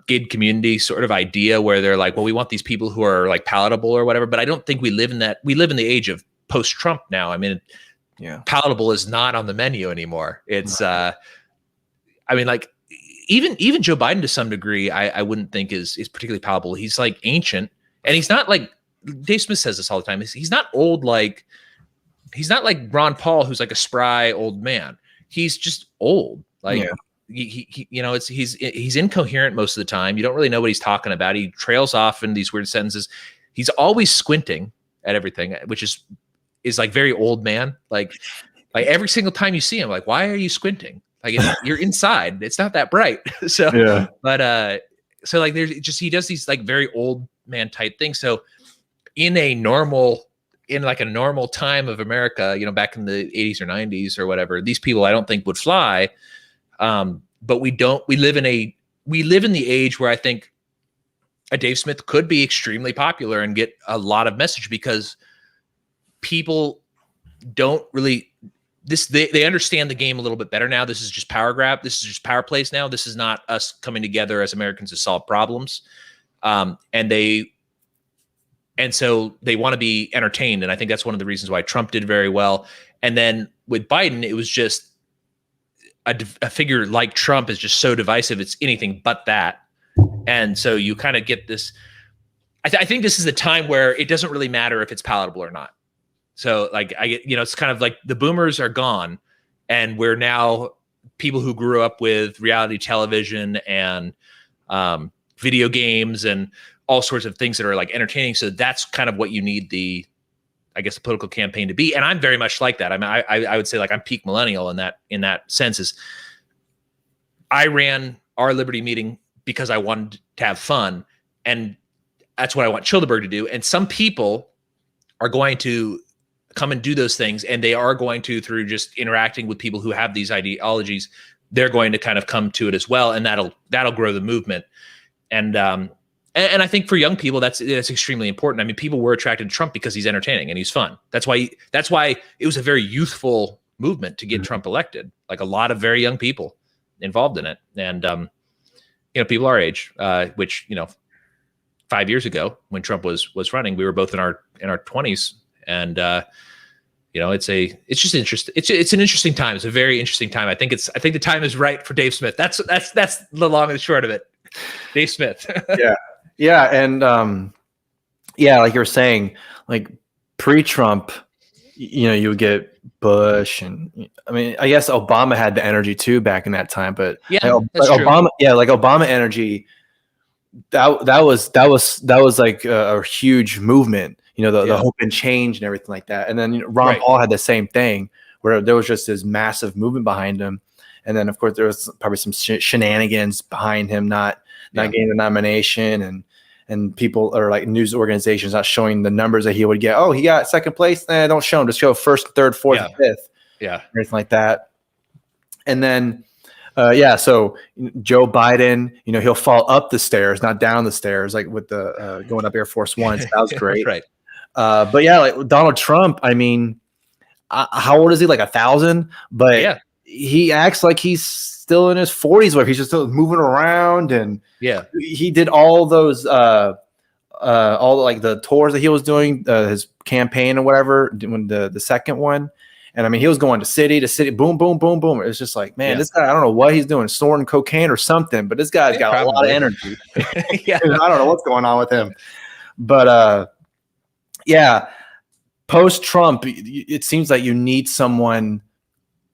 gated community sort of idea where they're like, well, we want these people who are like palatable or whatever. But I don't think we live in the age of post-Trump now. I mean, palatable is not on the menu anymore. It's, I mean, like even Joe Biden to some degree, I wouldn't think is particularly palatable. He's like ancient, and he's not like Dave Smith says this all the time. He's not old. He's not like Ron Paul, who's like a spry old man. He's just old. Like he's incoherent most of the time. You don't really know what he's talking about. He trails off in these weird sentences. He's always squinting at everything, which is like very old man. Like every single time you see him, like, why are you squinting? Like you're inside. It's not that bright. So, yeah. But so like he does these like very old man type things. So in a normal time of America, back in the 80s or 90s or whatever, these people I don't think would fly. But we live in the age where I think a Dave Smith could be extremely popular and get a lot of message, because people don't really they understand the game a little bit better now. This is just power grab. This is just power plays now. This is not us coming together as Americans to solve problems. And so they want to be entertained. And I think that's one of the reasons why Trump did very well. And then with Biden, it was just a figure like Trump is just so divisive. It's anything but that. And so you kind of get this. I think this is the time where it doesn't really matter if it's palatable or not. So like it's kind of like the boomers are gone, and we're now people who grew up with reality television and video games and all sorts of things that are like entertaining. So that's kind of what you need the political campaign to be. And I'm very much like that. I mean, I would say like I'm peak millennial in that sense. Is I ran our Liberty meeting because I wanted to have fun, and that's what I want Chillderburg to do. And some people are going to come and do those things, and they are going to, through just interacting with people who have these ideologies, they're going to kind of come to it as well, and that'll grow the movement. And I think for young people, that's extremely important. I mean, people were attracted to Trump because he's entertaining and he's fun. That's why it was a very youthful movement to get Trump elected. Like a lot of very young people involved in it, and people our age, which 5 years ago when Trump was running, we were both in our 20s, and it's just interesting. It's an interesting time. It's a very interesting time. I think the time is right for Dave Smith. That's the long and the short of it. Dave Smith. Yeah, and like you were saying, like pre-Trump, you would get Bush, and I mean, I guess Obama had the energy too back in that time, but that's true. Obama energy. That was like a huge movement, the hope and change and everything like that. And then Ron Paul had the same thing, where there was just this massive movement behind him. And then of course there was probably some shenanigans behind him not getting the nomination, and people or like news organizations not showing the numbers that he would get. Oh, he got second place. Don't show him. Just show first, third, fourth, and fifth. Yeah, everything like that. And then. So Joe Biden, he'll fall up the stairs, not down the stairs, like with the going up Air Force One. So that was great. Right. But like Donald Trump, I mean, how old is he? Like 1,000? But he acts like he's still in his 40s, where he's just still moving around, and he did all those all like the tours that he was doing, his campaign or whatever, when the second one. And I mean, he was going to city, boom, boom, boom, boom. It's just like, man, this guy, I don't know what he's doing, snorting cocaine or something, but this guy's got a lot of energy. I don't know what's going on with him. But post-Trump, it seems like you need someone,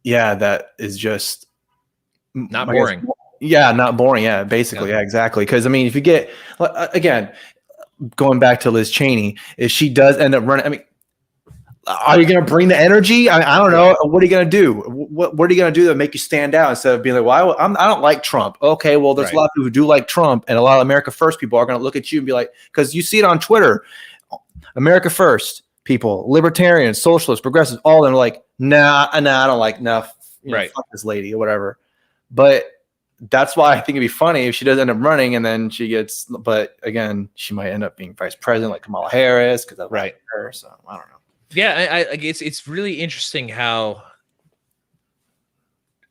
that is just not boring. Not boring. Yeah, basically. Yeah, exactly. Because I mean, if you get, again, going back to Liz Cheney, if she does end up running, I mean, are you going to bring the energy? I don't know. What are you going to do? What are you going to do that make you stand out instead of being like, well, I don't like Trump. Okay, well, there's a lot of people who do like Trump, and a lot of America First people are going to look at you and be like, because you see it on Twitter, America First people, libertarians, socialists, progressives, all of them are like, nah, I don't like enough. Fuck this lady or whatever. But that's why I think it'd be funny if she does end up running, and then she gets. But again, she might end up being vice president like Kamala Harris because I like her. So I don't know. Yeah, it's really interesting how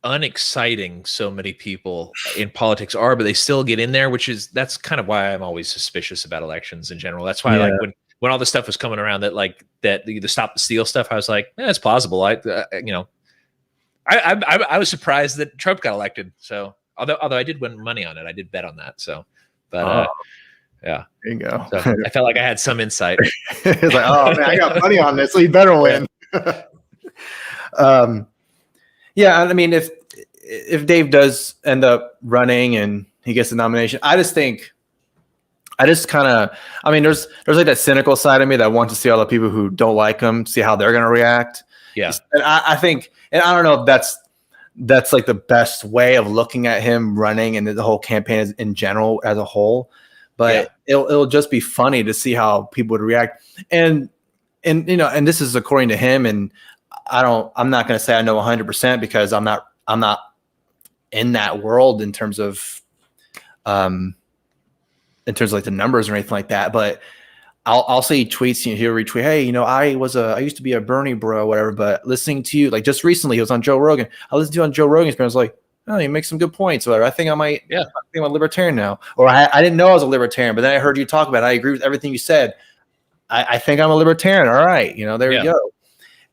unexciting so many people in politics are, but they still get in there, that's kind of why I'm always suspicious about elections in general. That's why like when all the stuff was coming around that the Stop the Steal stuff, I was like, it's plausible. I was surprised that Trump got elected. So although I did win money on it, I did bet on that. So, but yeah, there you go. So I felt like I had some insight. It's like, oh man, I got money on this, so you better win. I mean, if Dave does end up running and he gets the nomination, there's like that cynical side of me that wants to see all the people who don't like him, see how they're going to react. Yeah, and I think, and I don't know if that's like the best way of looking at him running and the whole campaign in general as a whole. But it'll just be funny to see how people would react. And this is according to him. And I'm not going to say I know 100% because I'm not in that world in terms of like the numbers or anything like that. But I'll see tweets, he'll retweet, hey, I used to be a Bernie bro, whatever, but listening to you, like just recently he was on Joe Rogan. I listened to you on Joe Rogan's, but I was like, oh, you make some good points. Whatever. I think I'm a libertarian now. Or I didn't know I was a libertarian, but then I heard you talk about it. I agree with everything you said. I think I'm a libertarian. All right. There you go.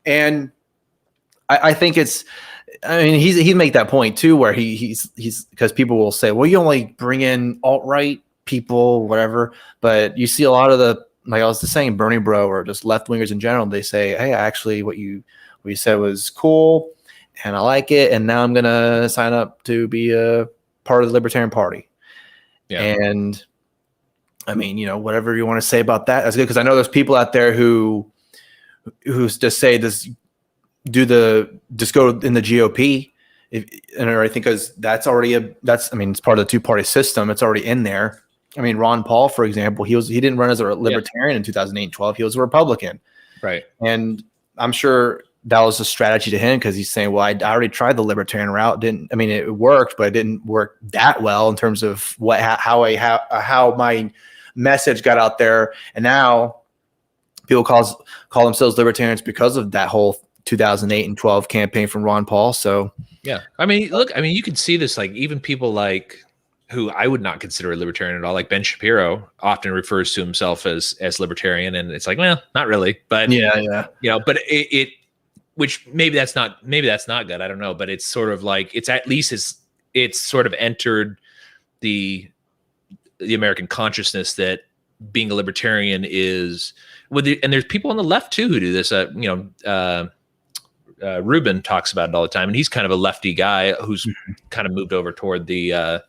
And I think he'd make that point too, where he's because people will say, well, you only bring in alt-right people, whatever. But you see a lot of the, like I was just saying, Bernie bro, or just left wingers in general. They say, hey, actually, what you said was cool, and I like it, and now I'm gonna sign up to be a part of the Libertarian Party. Yeah. And I mean, whatever you want to say about that, that's good, because I know there's people out there who just say this, just go in the GOP, and I think because that's already it's part of the two-party system. It's already in there. I mean, Ron Paul, for example, he didn't run as a libertarian in 2008-12. He was a Republican. Right. And I'm sure that was a strategy to him, because he's saying, well, I already tried the libertarian route. It worked, but it didn't work that well in terms of how my message got out there. And now people call themselves libertarians because of that whole 2008 and 12 campaign from Ron Paul. So yeah, look, you can see this, like even people like who I would not consider a libertarian at all, like Ben Shapiro often refers to himself as libertarian, and it's like, well, not really, but but it which maybe that's not good. I don't know, but it's sort of like it's sort of entered the American consciousness that being a libertarian is and there's people on the left too who do this. Rubin talks about it all the time, and he's kind of a lefty guy who's kind of moved over toward the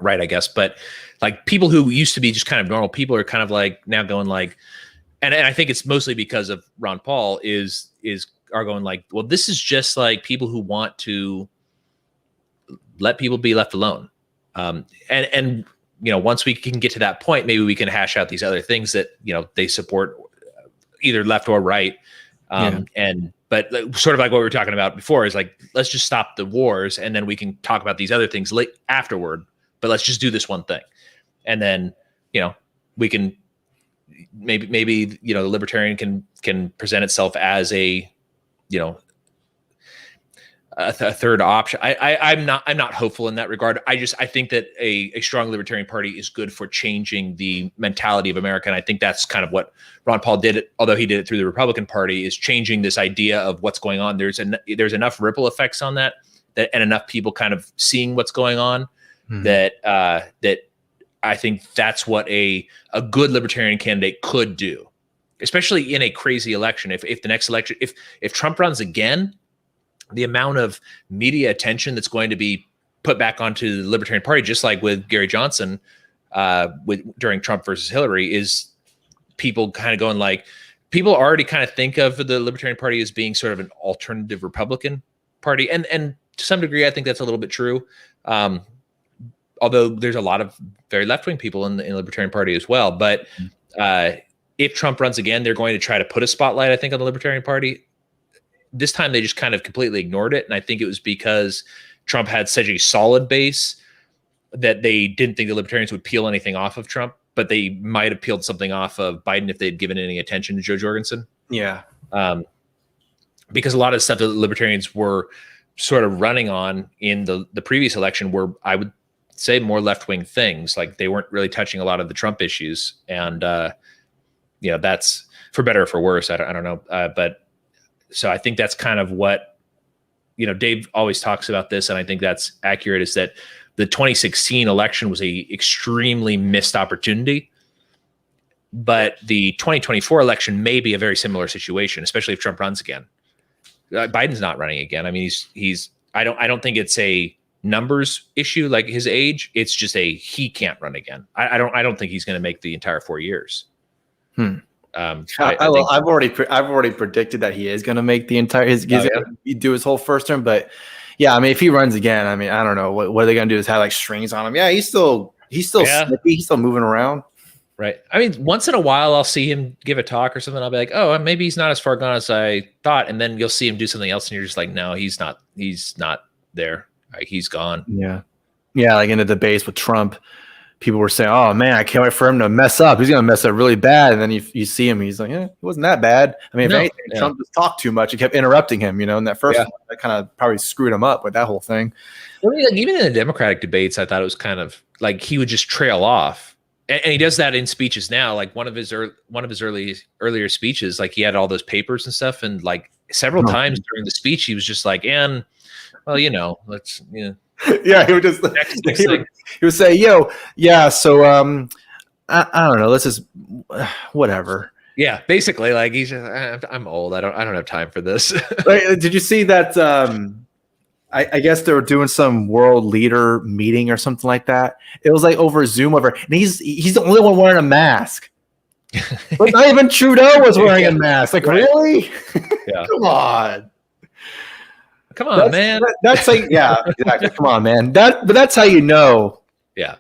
right, I guess. But like people who used to be just kind of normal people are kind of like now going like, and I think it's mostly because of Ron Paul are going like, well, this is just like people who want to let people be left alone. And once we can get to that point, maybe we can hash out these other things that, they support either left or right. But sort of like what we were talking about before is like, let's just stop the wars, and then we can talk about these other things afterward, but let's just do this one thing. And then, we can maybe, the libertarian can present itself as a third option. I'm not hopeful in that regard. I think that a strong libertarian party is good for changing the mentality of America. And I think that's kind of what Ron Paul did, although he did it through the Republican Party, is changing this idea of what's going on. There's enough ripple effects on that and enough people kind of seeing what's going on that I think that's what a good libertarian candidate could do, especially in a crazy election. If the next election, if Trump runs again, the amount of media attention that's going to be put back onto the Libertarian Party, just like with Gary Johnson, during Trump versus Hillary, is people kind of going like, people already kind of think of the Libertarian Party as being sort of an alternative Republican Party. And to some degree, I think that's a little bit true. Although there's a lot of very left-wing people in the Libertarian Party as well. But if Trump runs again, they're going to try to put a spotlight, I think, on the Libertarian Party. This time they just kind of completely ignored it. And I think it was because Trump had such a solid base that they didn't think the libertarians would peel anything off of Trump, but they might have peeled something off of Biden if they'd given any attention to Joe Jorgensen. Yeah. Because a lot of stuff that the libertarians were sort of running on in the previous election were, I would say, more left-wing things. Like they weren't really touching a lot of the Trump issues. And, that's for better or for worse. I don't know. But so I think that's kind of what, Dave always talks about this, and I think that's accurate, is that the 2016 election was a extremely missed opportunity, but the 2024 election may be a very similar situation, especially if Trump runs again. Biden's not running again. I mean, I don't think it's a numbers issue like his age. It's just he can't run again. I don't think he's going to make the entire 4 years. I've already predicted that he is going to make the entire he's going to do his whole first term. But yeah, I mean, if he runs again, I mean, I don't know what are they going to do, is have like strings on him. Yeah, he's still snippy, he's still moving around. Right. I mean, once in a while I'll see him give a talk or something. I'll be like, oh, maybe he's not as far gone as I thought. And then you'll see him do something else, and you're just like, no, he's not there. Like, he's gone. Yeah. Yeah. Like in the debates with Trump, people were saying, oh man, I can't wait for him to mess up. He's going to mess up really bad. And then you see him, he's like, it wasn't that bad. I mean, if anything, Trump just talked too much. He kept interrupting him, in that first one, that kind of probably screwed him up with that whole thing. Well, even in the Democratic debates, I thought it was kind of like he would just trail off. And he does that in speeches now. Like one of his earlier speeches, like he had all those papers and stuff. And like several times during the speech, he was just like, let's, Yeah, he would just he would say, "Yo, yeah, so I don't know, let's just whatever." Yeah, basically, like he's just, I'm old. I don't have time for this. Right, did you see that? I guess they were doing some world leader meeting or something like that. It was like over Zoom, and he's the only one wearing a mask. But not even Trudeau was wearing a mask. Like, really? Yeah. Come on, man. That's like, yeah, exactly. Come on, man. But that's how you know. Yeah.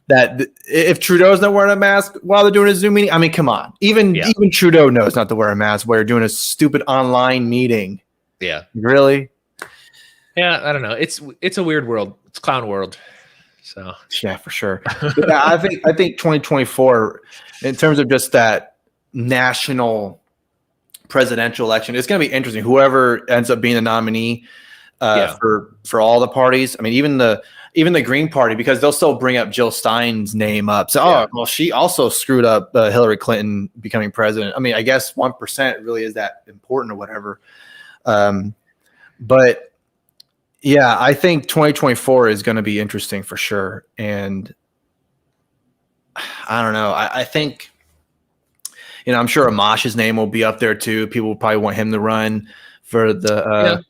That if Trudeau's not wearing a mask while they're doing a Zoom meeting, I mean, come on. Even Trudeau knows not to wear a mask while you're doing a stupid online meeting. Yeah. Really? Yeah, I don't know. It's a weird world. It's clown world. So yeah, for sure. Yeah, I think 2024, in terms of just that national presidential election, it's going to be interesting. Whoever ends up being the nominee for all the parties. I mean, even the Green Party, because they'll still bring up Jill Stein's name up. So, well, she also screwed up Hillary Clinton becoming president. I mean, I guess 1% really is that important or whatever. But yeah, I think 2024 is going to be interesting for sure. And I don't know. I think, I'm sure Amash's name will be up there too. People will probably want him to run for to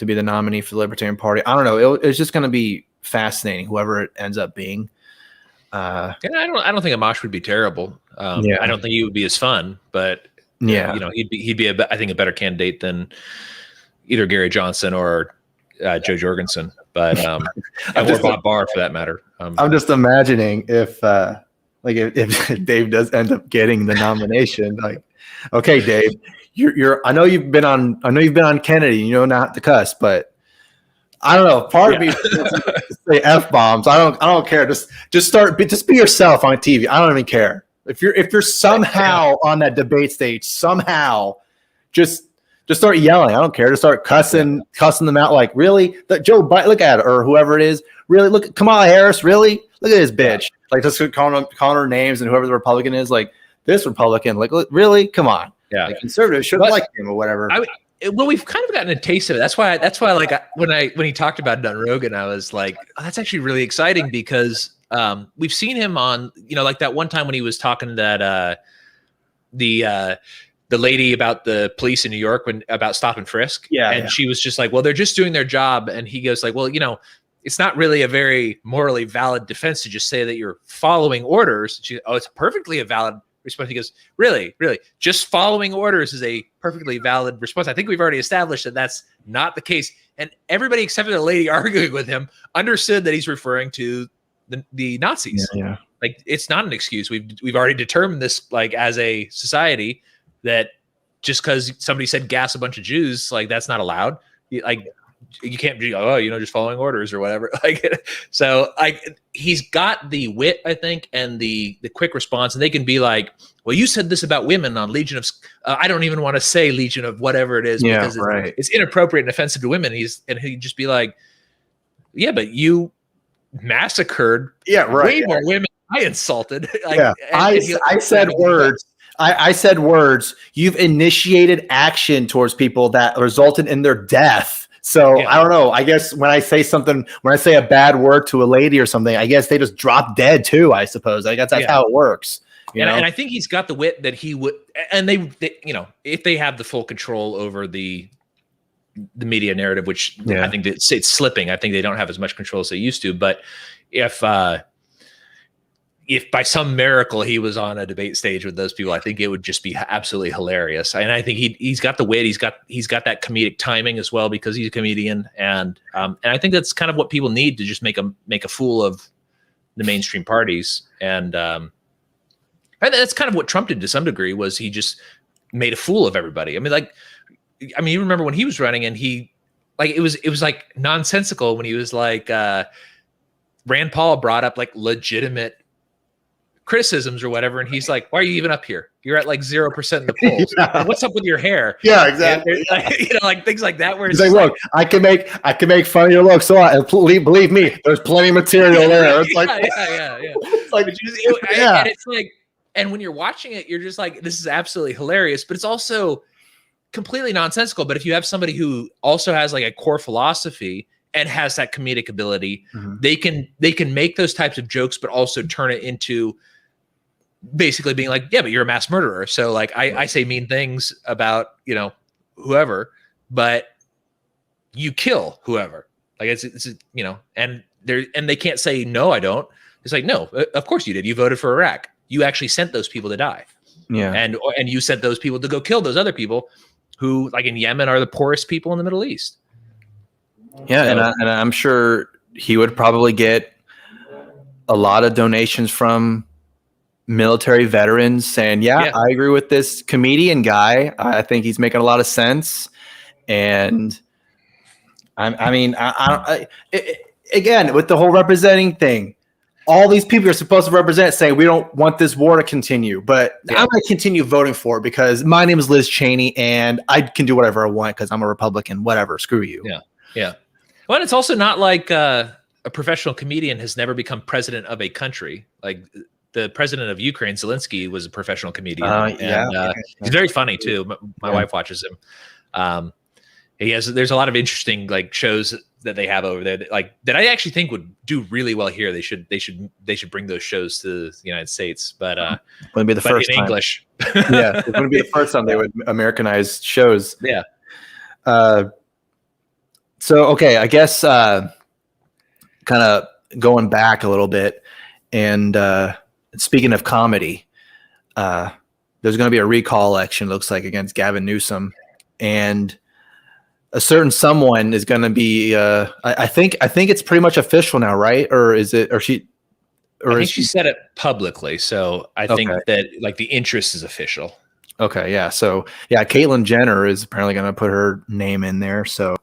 be the nominee for the Libertarian Party. I don't know. It's just going to be fascinating, whoever it ends up being. I don't think Amash would be terrible. I don't think he would be as fun, but he'd be I think a better candidate than either Gary Johnson or Joe Jorgensen, but or Bob Barr for that matter. I'm just imagining if Dave does end up getting the nomination, like, okay, Dave, I know you've been on Kennedy, you know not to cuss, but I don't know. Part of me say F-bombs. I don't care. Just be yourself on TV. I don't even care. If you're somehow on that debate stage, somehow just start yelling. I don't care. Just start cussing them out. Like, really? Joe Biden, look at it, or whoever it is. Really? Look at Kamala Harris. Really? Look at this bitch. Like, just calling her names, and whoever the Republican is, like, this Republican. Like, really? Come on. Yeah. Like, conservatives should like him or whatever. Well, we've kind of gotten a taste of it. That's why like when he talked about it on Rogan, I was like, oh, that's actually really exciting because we've seen him on, like that one time when he was talking to that the lady about the police in New York about stop and frisk. And she was just like, well, they're just doing their job. And he goes like, well, it's not really a very morally valid defense to just say that you're following orders. It's perfectly a valid response. He goes, really? Just following orders is a perfectly valid response. I think we've already established that that's not the case. And everybody except for the lady arguing with him understood that he's referring to the Nazis. Yeah. Like, it's not an excuse. We've already determined this, like, as a society, that just because somebody said gas a bunch of Jews, like, that's not allowed. Like, you can't be, just following orders or whatever. Like, so he's got the wit, I think, and the quick response, and they can be like, well, you said this about women on Legion of, I don't even want to say Legion of whatever it is, because it's inappropriate and offensive to women. He'd just be like, yeah, but you massacred way more women I insulted. I said words. I said words. You've initiated action towards people that resulted in their death. So I don't know. I guess when I say a bad word to a lady or something, I guess they just drop dead too. I suppose. I guess that's how it works. And I think he's got the wit that he would. And they if they have the full control over the media narrative, which I think it's slipping. I think they don't have as much control as they used to. But if by some miracle he was on a debate stage with those people, I think it would just be absolutely hilarious. And I think he's got the wit, he's got that comedic timing as well, because he's a comedian, and I think that's kind of what people need to just make a fool of the mainstream parties. And that's kind of what Trump did to some degree, was he just made a fool of everybody. I mean, you remember when he was running, and it was like nonsensical when he was like, Rand Paul brought up like legitimate criticisms or whatever, and he's like, why are you even up here? You're at like 0% in the polls. What's up with your hair? Yeah, exactly. Like things like that, where it's like, look, I can make fun of your looks, so believe me, there's plenty of material there. It's like, It's like, and it's like, and when you're watching it, you're just like, this is absolutely hilarious, but it's also completely nonsensical. But if you have somebody who also has like a core philosophy and has that comedic ability, they can make those types of jokes, but also turn it into basically being like, yeah, but you're a mass murderer. So like I say mean things about, whoever, but you kill whoever. Like it's and they can't say, no, I don't. It's like, no, of course you did. You voted for Iraq. You actually sent those people to die. Yeah. And you sent those people to go kill those other people who, like in Yemen, are the poorest people in the Middle East. Yeah. So, and I'm sure he would probably get a lot of donations from military veterans saying, I agree with this comedian guy. I think he's making a lot of sense. And again, with the whole representing thing, all these people are supposed to represent saying we don't want this war to continue, but I'm going to continue voting for it because my name is Liz Cheney and I can do whatever I want because I'm a Republican, whatever, screw you. Yeah. Yeah. Well, it's also not like a professional comedian has never become president of a country. Like the president of Ukraine, Zelensky, was a professional comedian. He's very funny too. My wife watches him. There's a lot of interesting like shows that they have over there that I actually think would do really well here. They should bring those shows to the United States, but wouldn't be the first in time. English. Yeah, it wouldn't be the first time they would Americanize shows. Yeah. So okay, I guess kind of going back a little bit, and speaking of comedy, there's going to be a recall election. Looks like against Gavin Newsom, and a certain someone is going to be. I think it's pretty much official now, right? Or is it? Or she? Or I think she said it publicly, so I think that like the interest is official. Okay, yeah. So yeah, Caitlyn Jenner is apparently going to put her name in there, so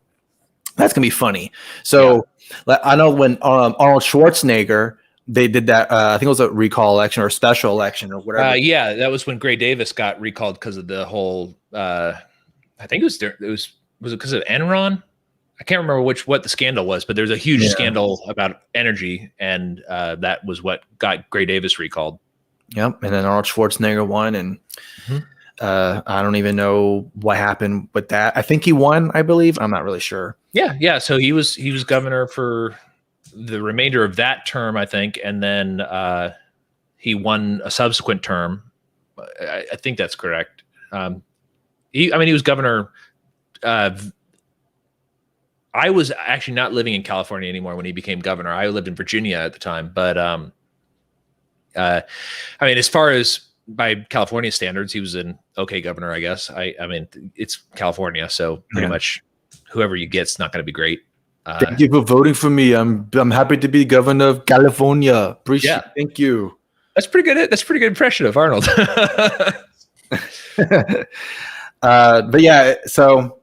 that's going to be funny. So I know when Arnold Schwarzenegger, they did that. I think it was a recall election or a special election or whatever. Yeah, that was when Gray Davis got recalled because of the whole. I think was it because of Enron? I can't remember what the scandal was, but there's a huge scandal about energy, and that was what got Gray Davis recalled. Yep, and then Arnold Schwarzenegger won, and I don't even know what happened with that. I think he won, I believe. I'm not really sure. Yeah. So he was governor for the remainder of that term, I think, and then he won a subsequent term. I think that's correct. He was governor. I was actually not living in California anymore when he became governor. I lived in Virginia at the time, but as far as by California standards, he was an okay governor, I guess. I mean, it's California, so pretty much whoever you get's not going to be great. Thank you for voting for me. I'm happy to be governor of California. Thank you. That's pretty good. That's a pretty good impression of Arnold. But yeah, so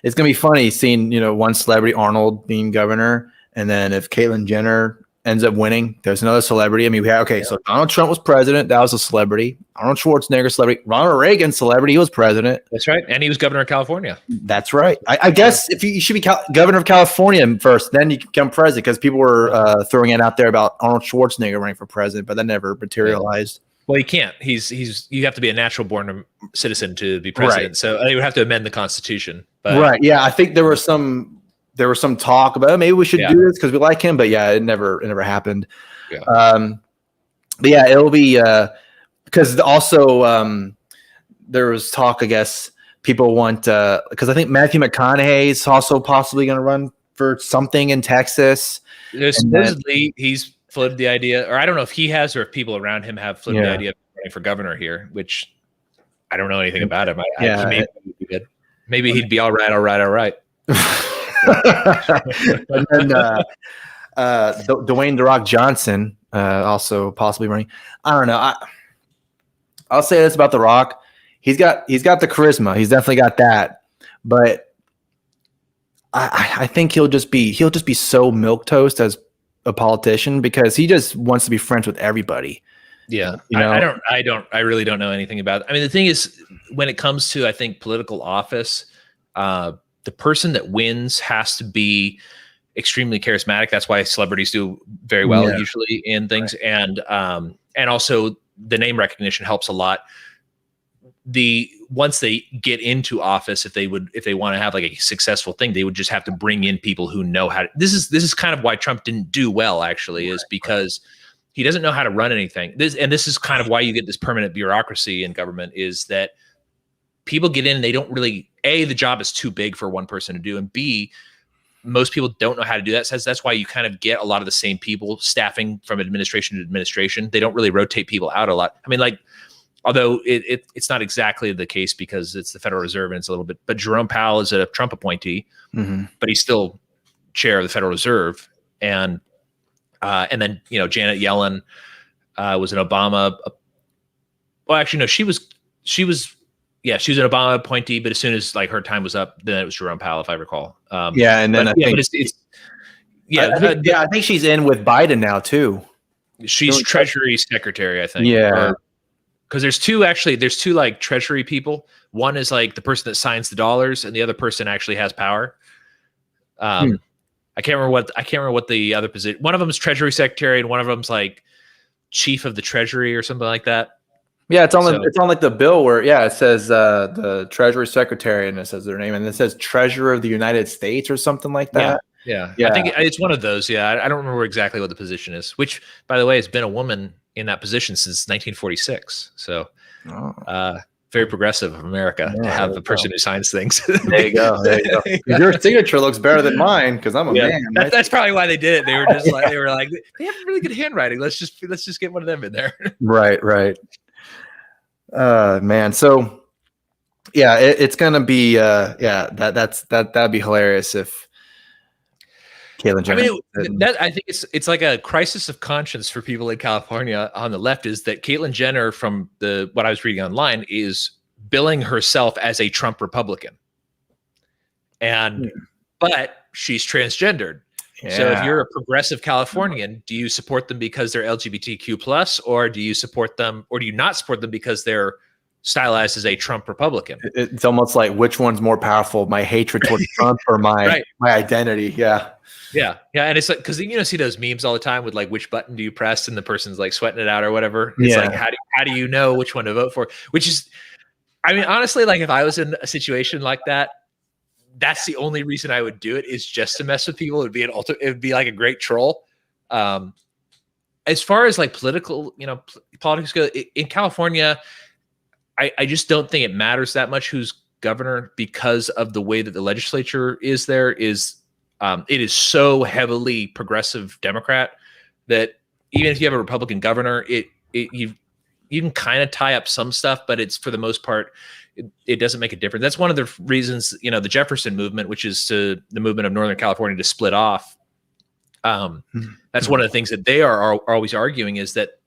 it's gonna be funny seeing one celebrity, Arnold, being governor, and then if Caitlyn Jenner ends up winning, there's another celebrity. I mean, so Donald Trump was president, that was a celebrity. Arnold Schwarzenegger, celebrity. Ronald Reagan, celebrity, he was president. That's right, and he was governor of California. That's right. I guess if you should be governor of California first, then you can become president, because people were throwing it out there about Arnold Schwarzenegger running for president, but that never materialized. Well, he can't. You have to be a natural born citizen to be president. Right. So they would have to amend the Constitution. But, right. Yeah. I think there was some talk about maybe we should do this because we like him, but it never happened. Yeah. But yeah, it'll be because also there was talk. I guess people want because I think Matthew McConaughey is also possibly going to run for something in Texas. Supposedly he's floated the idea, or I don't know if he has or if people around him have floated the idea of running for governor here, which I don't know anything about him. Maybe he'd be all right. And then Dwayne "The Rock" Johnson also possibly running. I don't know. I'll say this about The Rock: he's got the charisma. He's definitely got that, but I think he'll just be so milquetoast as a politician because he just wants to be friends with everybody. Yeah. I really don't know anything about it. I mean, the thing is, when it comes to, I think, political office, the person that wins has to be extremely charismatic. That's why celebrities do very well usually in things. Right. And also the name recognition helps a lot. once they get into office, if they want to have like a successful thing, they would just have to bring in people who know how to. This is kind of why Trump didn't do well, actually, is because he doesn't know how to run anything. This is kind of why you get this permanent bureaucracy in government, is that people get in and they don't really, A, the job is too big for one person to do, and B, most people don't know how to do that. So that's why you kind of get a lot of the same people staffing from administration to administration. They don't really rotate people out a lot. I mean, like, although it's not exactly the case because it's the Federal Reserve and it's a little bit, but Jerome Powell is a Trump appointee, but he's still chair of the Federal Reserve. And then, Janet Yellen was an Obama. Well, actually, no, she was an Obama appointee, but as soon as like her time was up, then it was Jerome Powell, if I recall. And then I think she's in with Biden now too. She's Treasury Secretary, I think. Yeah. Because there's two like Treasury people. One is like the person that signs the dollars, and the other person actually has power. I can't remember what the other position. One of them is Treasury Secretary, and one of them's like Chief of the Treasury or something like that. Yeah, it's on like the bill where it says the Treasury Secretary, and it says their name, and it says Treasurer of the United States or something like that. Yeah. I think it's one of those. Yeah, I don't remember exactly what the position is. Which, by the way, has been a woman in that position since 1946. So, very progressive of America to have a person who signs things. There you go. Your signature looks better than mine because I'm a man. That's probably why they did it. They were just like they have really good handwriting. Let's just get one of them in there. Right. Man. So, it's gonna be that'd be hilarious if Caitlyn Jenner. I think it's like a crisis of conscience for people in California on the left, is that Caitlyn Jenner, from what I was reading online, is billing herself as a Trump Republican, but she's transgendered. Yeah. So if you're a progressive Californian, do you support them because they're LGBTQ plus, or do you support them, or do you not support them because they're stylized as a Trump Republican? It's almost like, which one's more powerful, my hatred towards Trump or my identity? Yeah. And it's like, because see those memes all the time with like, which button do you press, and the person's like sweating it out or whatever. It's like, how do you know which one to vote for? Which is, I mean, honestly, like if I was in a situation like that, that's the only reason I would do it, is just to mess with people. It would be like a great troll. As far as like political, politics go in California, I just don't think it matters that much who's governor, because of the way that the legislature is there. It is so heavily progressive Democrat that even if you have a Republican governor, you can kind of tie up some stuff, but it's, for the most part, it doesn't make a difference. That's one of the reasons, the Jefferson movement, which is the movement of Northern California to split off. That's one of the things that they are always arguing, is that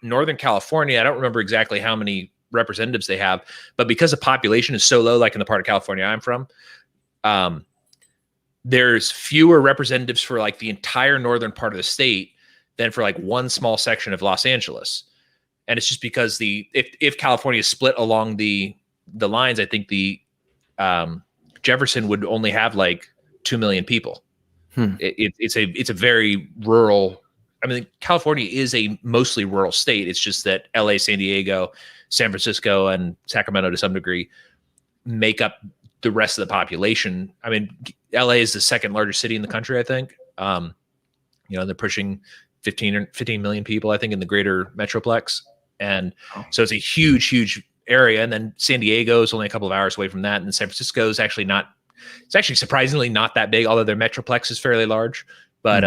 Northern California, I don't remember exactly how many representatives they have, but because the population is so low, like in the part of California I'm from, there's fewer representatives for like the entire northern part of the state than for like one small section of Los Angeles. And it's just because if California is split along the lines, I think the Jefferson would only have like 2 million people. It's a very rural. I mean, California is a mostly rural state. It's just that LA, San Diego, San Francisco, and Sacramento to some degree make up the rest of the population. I mean, LA is the second largest city in the country, I think. They're pushing 15 million people, I think, in the greater Metroplex. And so it's a huge, huge area. And then San Diego is only a couple of hours away from that. And San Francisco is actually it's actually surprisingly not that big, although their Metroplex is fairly large. But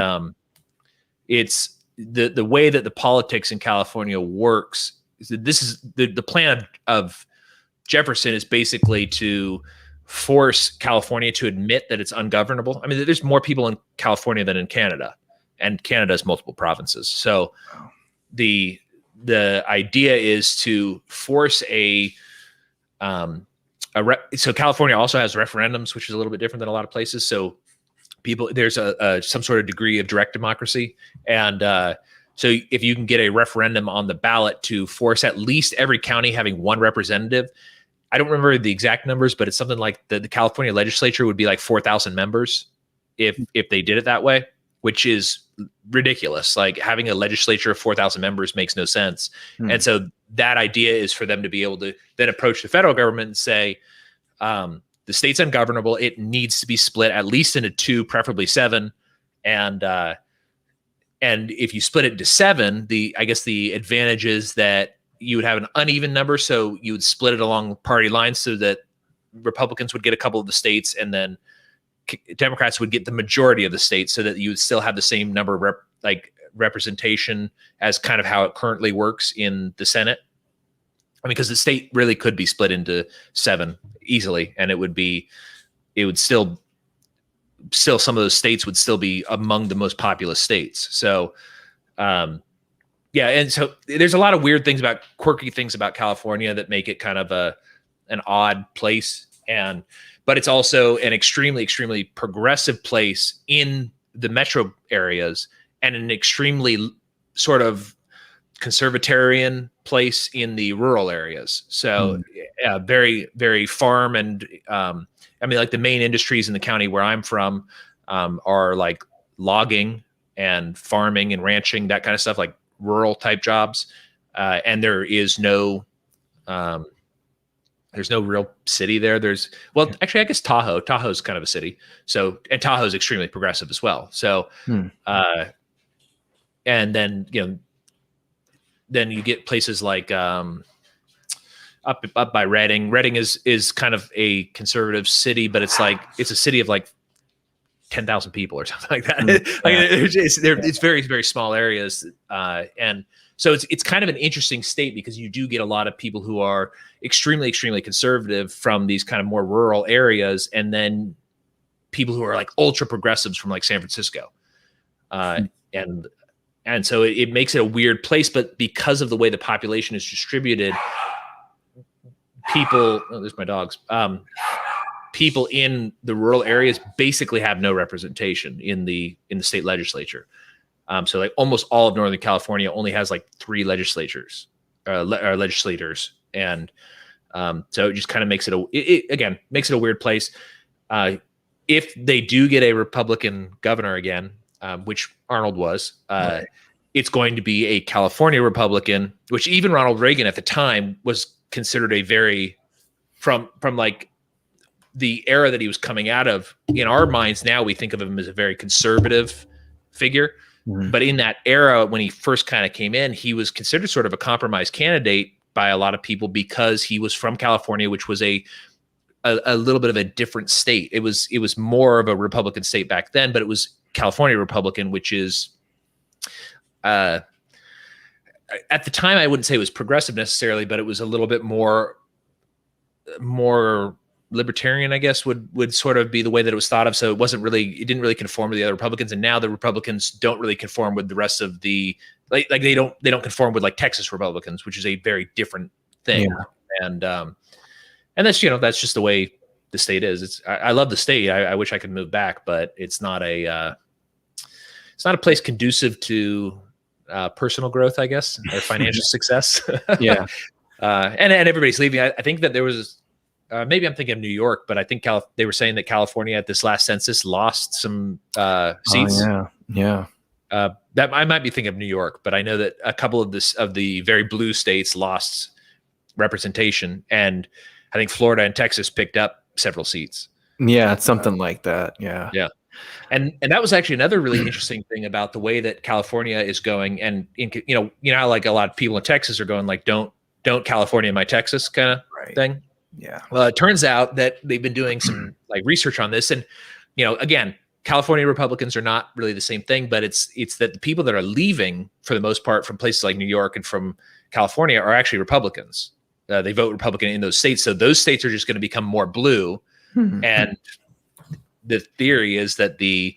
it's the way that the politics in California works. This is the plan of Jefferson is basically to force California to admit that it's ungovernable. I mean, there's more people in California than in Canada, and Canada has multiple provinces. So the idea is to force so California also has referendums, which is a little bit different than a lot of places. So there's some sort of degree of direct democracy. And so if you can get a referendum on the ballot to force at least every county having one representative, I don't remember the exact numbers, but it's something like the California legislature would be like 4,000 members if they did it that way, which is ridiculous. Like having a legislature of 4,000 members makes no sense. And so that idea is for them to be able to then approach the federal government and say, the state's ungovernable. It needs to be split at least into 2, preferably 7. And if you split it into 7, I guess the advantage is that you would have an uneven number. So you would split it along party lines so that Republicans would get a couple of the states, and then Democrats would get the majority of the states, so that you would still have the same number of representation as kind of how it currently works in the Senate. I mean, because the state really could be split into 7 easily, and it would still some of those states would still be among the most populous states. So, yeah. And so there's a lot of quirky things about California that make it kind of an odd place. But it's also an extremely, extremely progressive place in the metro areas, and an extremely sort of conservatarian place in the rural areas. So very, very farm. And I mean, like the main industries in the county where I'm from are like logging and farming and ranching, that kind of stuff, like rural type jobs. And there is there's no real city there. Actually, I guess Tahoe's kind of a city. So, and Tahoe's extremely progressive as well. So, and then, then you get places like up by Reading. Reading is kind of a conservative city, but it's a city of like 10,000 people or something like that. It's very, very small areas. And so it's kind of an interesting state, because you do get a lot of people who are extremely, extremely conservative from these kind of more rural areas, and then people who are like ultra progressives from like San Francisco. And so it makes it a weird place, but because of the way the population is distributed, there's my dogs. People in the rural areas basically have no representation in the state legislature. So like almost all of Northern California only has like 3 legislators. And so it just kind of makes it makes it a weird place. If they do get a Republican governor again, which Arnold was, it's going to be a California Republican, which even Ronald Reagan at the time was considered a very, from like the era that he was coming out of. In our minds now, we think of him as a very conservative figure. Mm-hmm. But in that era, when he first kind of came in, he was considered sort of a compromise candidate by a lot of people, because he was from California, which was a little bit of a different state. It was more of a Republican state back then, but it was California Republican, which is, at the time, I wouldn't say it was progressive necessarily, but it was a little bit more libertarian, I guess, would sort of be the way that it was thought of. So it didn't really conform to the other Republicans. And now the Republicans don't really conform with the rest of the, like they don't conform with like Texas Republicans, which is a very different thing. Yeah. And that's, that's just the way the state is. I love the state. I wish I could move back, but it's not a place conducive to personal growth, I guess, or financial success. Yeah. And everybody's leaving. I think that there was, maybe I'm thinking of New York, but I think they were saying that California at this last census lost some seats. Oh, yeah. That I might be thinking of New York, but I know that a couple of the very blue states lost representation, and I think Florida and Texas picked up several seats. Yeah, it's something like that. Yeah. Yeah. And that was actually another really interesting thing about the way that California is going. And how like a lot of people in Texas are going like, don't California my Texas kind of thing. Yeah. Well, it turns out that they've been doing some like research on this, and again, California Republicans are not really the same thing, but it's that the people that are leaving for the most part from places like New York and from California are actually Republicans. They vote Republican in those states, so those states are just going to become more blue. And the theory is that the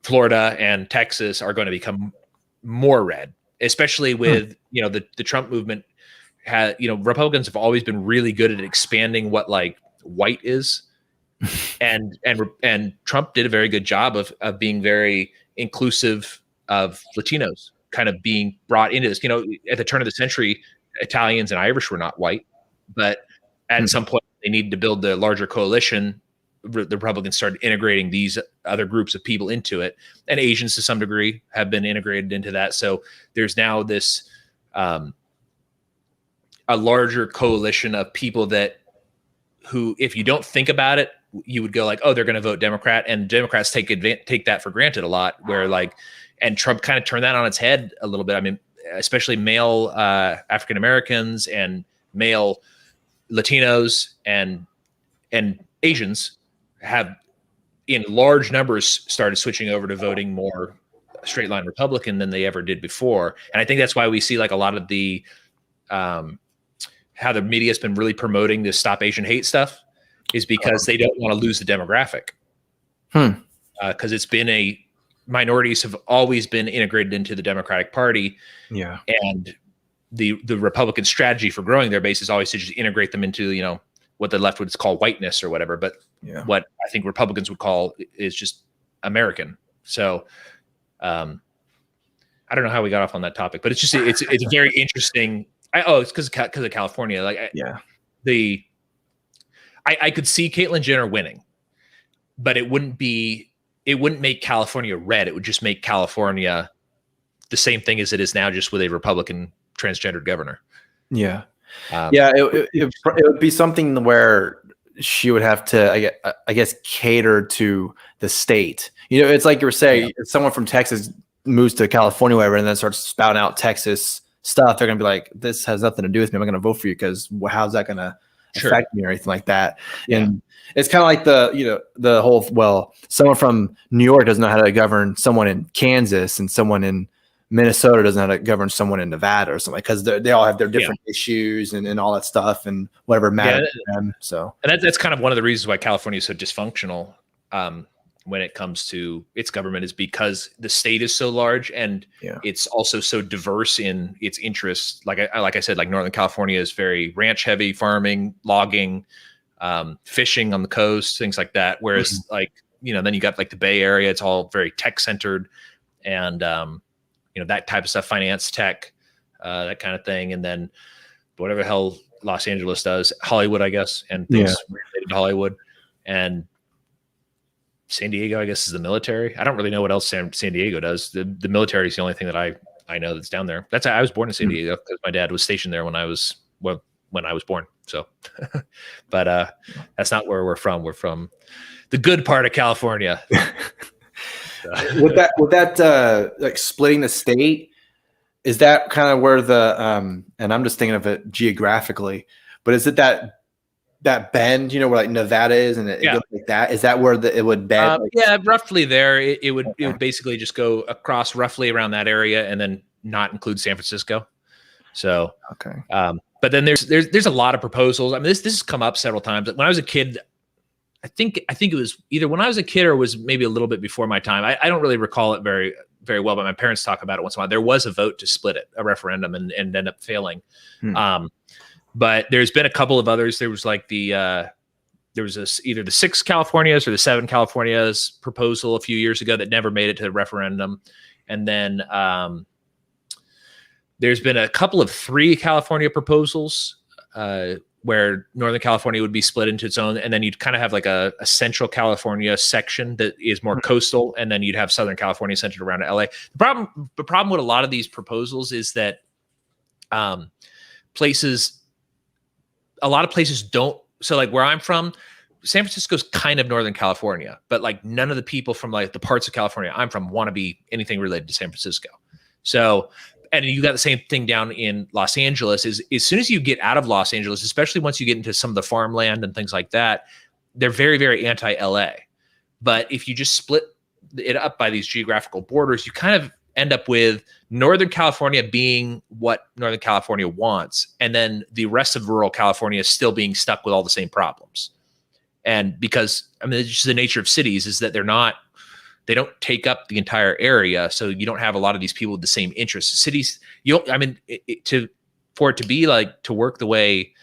Florida and Texas are going to become more red, especially with the Trump movement. Republicans have always been really good at expanding what like white is, and Trump did a very good job of being very inclusive of Latinos, kind of being brought into this. At the turn of the century, Italians and Irish were not white, but at some point they needed to build the larger coalition. The Republicans started integrating these other groups of people into it, and Asians to some degree have been integrated into that. So there's now this a larger coalition of people who, if you don't think about it, you would go like, oh, they're going to vote Democrat, and Democrats take that for granted a lot, where like, and Trump kind of turned that on its head a little bit. I mean, especially male African Americans and male Latinos and Asians have in large numbers started switching over to voting more straight line Republican than they ever did before. And I think that's why we see like a lot of the how the media has been really promoting this Stop Asian Hate stuff is because they don't want to lose the demographic. Because it's been minorities have always been integrated into the Democratic Party. Yeah. And the Republican strategy for growing their base is always to just integrate them into, you know, what the left would call whiteness or whatever. But what I think Republicans would call is just American. So I don't know how we got off on that topic, but it's just, it's very interesting. It's because of California. Like, I could see Caitlyn Jenner winning, but it wouldn't make California red. It would just make California the same thing as it is now, just with a Republican transgendered governor. Yeah. It would be something where she would have to, I guess, cater to the state. You know, it's like you were saying, if someone from Texas moves to California, whatever, and then starts spouting out Texas stuff, they're going to be like, this has nothing to do with me. I'm going to vote for you because how's that going to affect me or anything like that? And it's kind of like the whole, someone from New York doesn't know how to govern someone in Kansas, and someone in Minnesota doesn't know how to govern someone in Nevada or something, because they all have their different issues and all that stuff and whatever matters to them. So, and that's kind of one of the reasons why California is so dysfunctional when it comes to its government, is because the state is so large and it's also so diverse in its interests. Like I said, like Northern California is very ranch heavy, farming, logging, fishing on the coast, things like that. Whereas then you got like the Bay Area, it's all very tech centered and that type of stuff, finance, tech, that kind of thing. And then whatever the hell Los Angeles does, Hollywood, I guess, and things related to Hollywood. And San Diego, I guess, is the military. I don't really know what else San Diego does. The military is the only thing that I know that's down there. I was born in San Diego because my dad was stationed there when I was born. So, but that's not where we're from. We're from the good part of California. With that like splitting the state, is that kind of where the and I'm just thinking of it geographically, but is it that bend, where like Nevada is, and it goes like that? Is that where it would bend? Roughly there. It would basically just go across roughly around that area, and then not include San Francisco. So but then there's a lot of proposals. I mean, this has come up several times. When I was a kid, I think it was either when I was a kid or was maybe a little bit before my time. I don't really recall it very, very well, but my parents talk about it once in a while. There was a vote to split it, a referendum, and ended up failing. But there's been a couple of others. There was like there was either the 6 Californias or the 7 Californias proposal a few years ago that never made it to the referendum. And then there's been a couple of 3 California proposals where Northern California would be split into its own, and then you'd kind of have like a Central California section that is more coastal, and then you'd have Southern California centered around LA. The problem with a lot of these proposals is that a lot of places don't. So like where I'm from, San Francisco's kind of Northern California, but like none of the people from like the parts of California I'm from want to be anything related to San Francisco. So, and you got the same thing down in Los Angeles. Is as soon as you get out of Los Angeles, especially once you get into some of the farmland and things like that, they're very, very anti-LA. But if you just split it up by these geographical borders, you kind of end up with Northern California being what Northern California wants, and then the rest of rural California still being stuck with all the same problems. And because, I mean, it's just the nature of cities is that they don't take up the entire area. So you don't have a lot of these people with the same interests. Cities, for it to be like, to work the way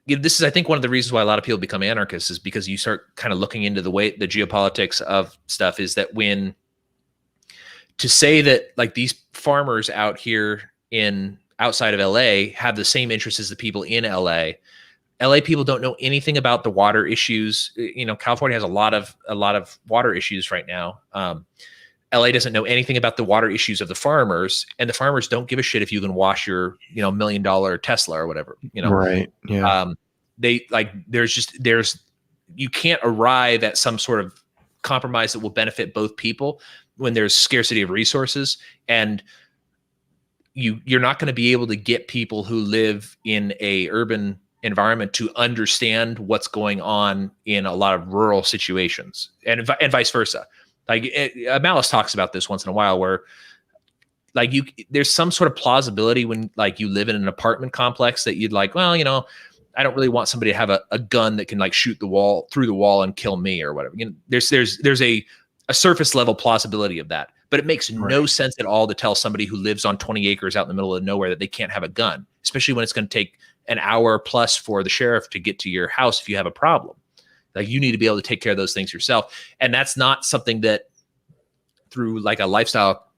this is, I think, one of the reasons why a lot of people become anarchists is because you start kind of looking into the way the geopolitics of stuff is that to say that like these farmers out here outside of LA have the same interests as the people in LA people don't know anything about the water issues. California has a lot of water issues right now. LA doesn't know anything about the water issues of the farmers, and the farmers don't give a shit if you can wash your, $1 million Tesla or whatever, Right. Yeah. You can't arrive at some sort of compromise that will benefit both people when there's scarcity of resources. And you're not going to be able to get people who live in a urban environment to understand what's going on in a lot of rural situations, and vice versa. Like Malice talks about this once in a while, where like there's some sort of plausibility when like you live in an apartment complex that you'd like, well, I don't really want somebody to have a gun that can like shoot through the wall and kill me or whatever. There's a surface level plausibility of that, but it makes no sense at all to tell somebody who lives on 20 acres out in the middle of nowhere that they can't have a gun, especially when it's going to take an hour plus for the sheriff to get to your house if you have a problem. Like you need to be able to take care of those things yourself. And that's not something that through like a lifestyle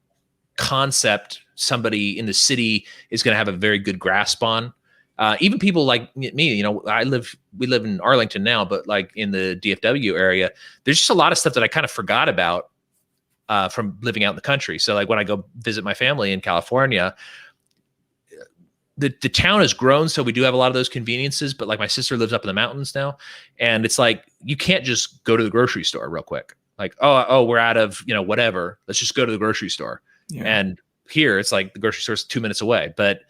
concept, somebody in the city is going to have a very good grasp on. Even people like me, we live in Arlington now, but like in the DFW area, there's just a lot of stuff that I kind of forgot about from living out in the country. So like when I go visit my family in California, the town has grown, so we do have a lot of those conveniences, but like my sister lives up in the mountains now, and it's like you can't just go to the grocery store real quick. Like, oh, we're out of, whatever. Let's just go to the grocery store. Yeah. And here it's like the grocery store's 2 minutes away. But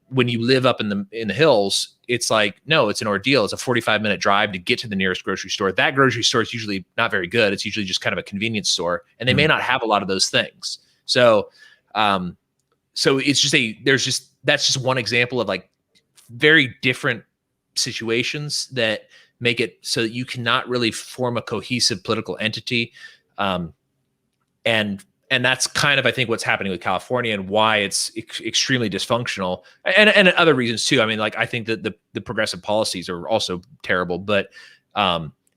when you live up in the hills, it's like, no, it's an ordeal. It's a 45-minute drive to get to the nearest grocery store. That grocery store is usually not very good. It's usually just kind of a convenience store, and they may not have a lot of those things. So, it's just that's just one example of like very different situations that make it so that you cannot really form a cohesive political entity. And that's kind of, I think, what's happening with California and why it's extremely dysfunctional, and other reasons too. I mean, like, I think that the progressive policies are also terrible, but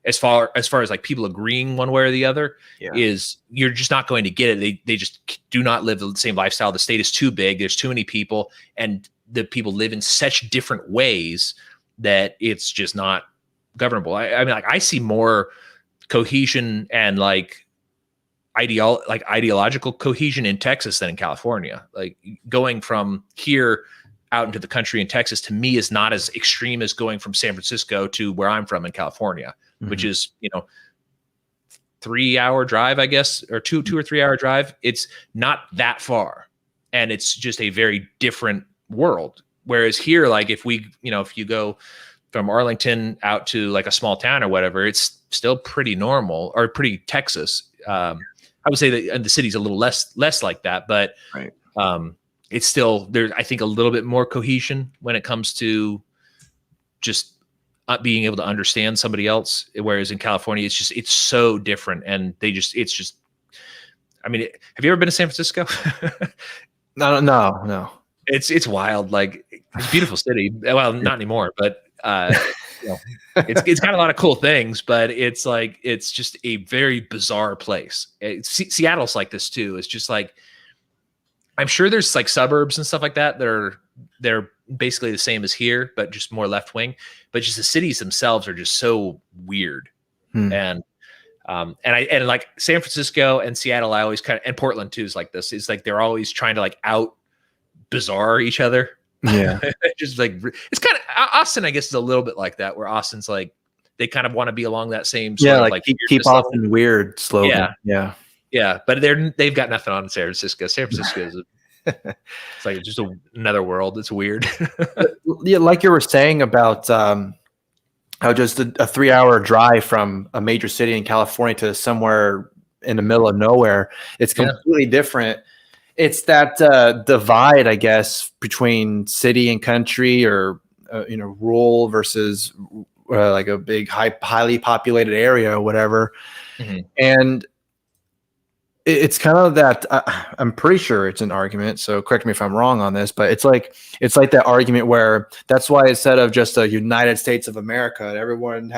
as far as like people agreeing one way or the other, is you're just not going to get it. They just do not live the same lifestyle. The state is too big. There's too many people, and the people live in such different ways that it's just not governable. I mean, like, I see more cohesion and like ideological cohesion in Texas than in California. Like going from here out into the country in Texas, to me, is not as extreme as going from San Francisco to where I'm from in California, which is, 3-hour drive, I guess, or two or 3 hour drive. It's not that far, and it's just a very different world. Whereas here, like if you go from Arlington out to like a small town or whatever, it's still pretty normal, or pretty Texas. I would say that the city's a little less like that, but it's still, there's, I think, a little bit more cohesion when it comes to just being able to understand somebody else. Whereas in California, it's so different, and I mean, have you ever been to San Francisco? No. It's wild. Like, it's a beautiful city. Well, not anymore, but it's got a lot of cool things, but it's like, it's just a very bizarre place. Seattle's like this too. It's just like, I'm sure there's like suburbs and stuff like that they're basically the same as here, but just more left wing. But just the cities themselves are just so weird. And like San Francisco and Seattle, I always and Portland too is like this. It's like they're always trying to like out bizarre each other. Yeah. Just like, it's kind of, Austin, I guess, is a little bit like that, where Austin's like, they kind of want to be along that same sort of like keep Austin weird slogan. Yeah. But they've got nothing on San Francisco. San Francisco is it's like just another world. It's weird. Yeah, like you were saying about how just a 3-hour drive from a major city in California to somewhere in the middle of nowhere, it's completely different. It's that divide, I guess, between city and country, or rural versus like a big, highly populated area or whatever. And it's kind of that. I'm pretty sure it's an argument, so correct me if I'm wrong on this, but it's like that argument where that's why instead of just a United States of America, everyone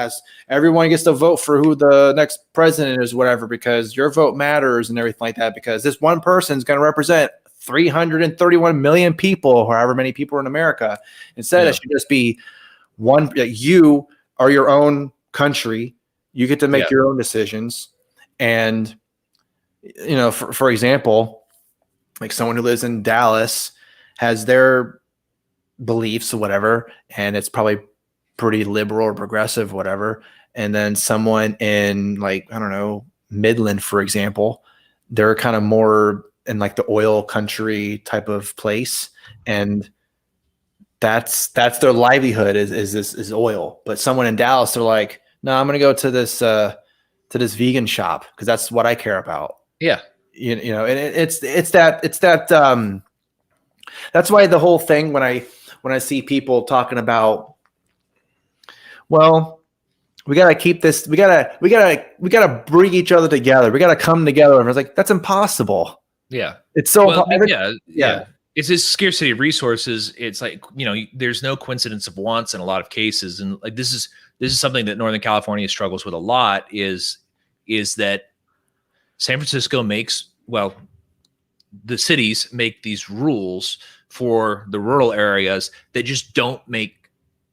gets to vote for who the next president is, whatever, because your vote matters and everything like that, because this one person is going to represent 331 million people, however many people are in America. Instead, it should just be one. You are your own country. You get to make your own decisions, and for example, like someone who lives in Dallas has their beliefs or whatever, and it's probably pretty liberal or progressive, whatever. And then someone in, like, I don't know, Midland, for example, they're kind of more in like the oil country type of place. And that's their livelihood is oil. But someone in Dallas, they're like, no, I'm going to go to this vegan shop because that's what I care about. Yeah. And it's that that's why the whole thing, when I see people talking about, well, we got to keep this, we got to bring each other together. We got to come together. And I was like, that's impossible. Yeah. It's so, yeah. It's this scarcity of resources. It's like, there's no coincidence of wants in a lot of cases. And like, this is something that Northern California struggles with a lot is that San Francisco the cities make these rules for the rural areas that just don't make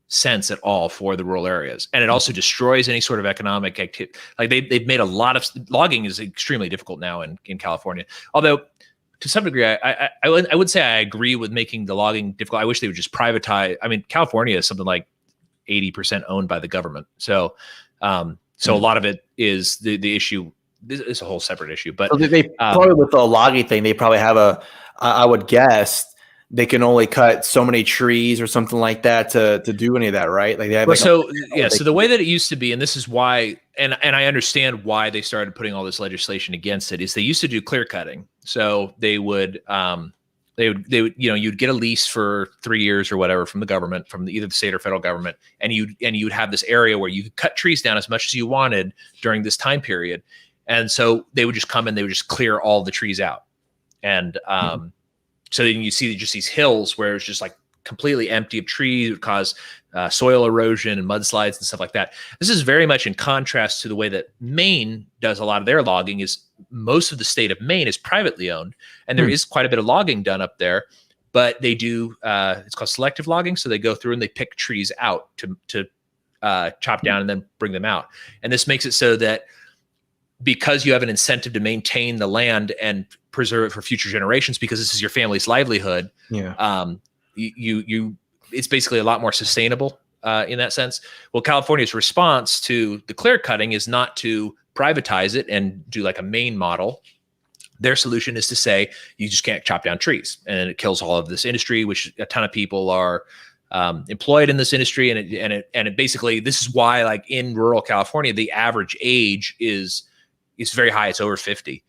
sense at all for the rural areas. And it also destroys any sort of economic activity. Like they've made a lot of logging is extremely difficult now in California. Although to some degree, I would say I agree with making the logging difficult. I wish they would just privatize. I mean, California is something like 80% owned by the government. So a lot of it is the issue. This is a whole separate issue, but so they probably, with the logging thing, they probably have I would guess they can only cut so many trees or something like that to do any of that, right? Like they have so the way that it used to be, and this is why, and I understand why they started putting all this legislation against it, is they used to do clear cutting. So they would you'd get a lease for 3 years or whatever from the government, from either the state or federal government, and you'd have this area where you could cut trees down as much as you wanted during this time period. And so they would just come and they would just clear all the trees out. And so then you see just these hills where it's just like completely empty of trees. It would cause soil erosion and mudslides and stuff like that. This is very much in contrast to the way that Maine does a lot of their logging. Is most of the state of Maine is privately owned, and there is quite a bit of logging done up there, but they do, it's called selective logging. So they go through and they pick trees out to chop down and then bring them out. And this makes it so that because you have an incentive to maintain the land and preserve it for future generations, because this is your family's livelihood. Yeah. It's basically a lot more sustainable in that sense. Well, California's response to the clear cutting is not to privatize it and do like a Maine model. Their solution is to say, you just can't chop down trees, and it kills all of this industry, which a ton of people are employed in this industry. And it basically, this is why, like in rural California, the average age is very high. It's over 50,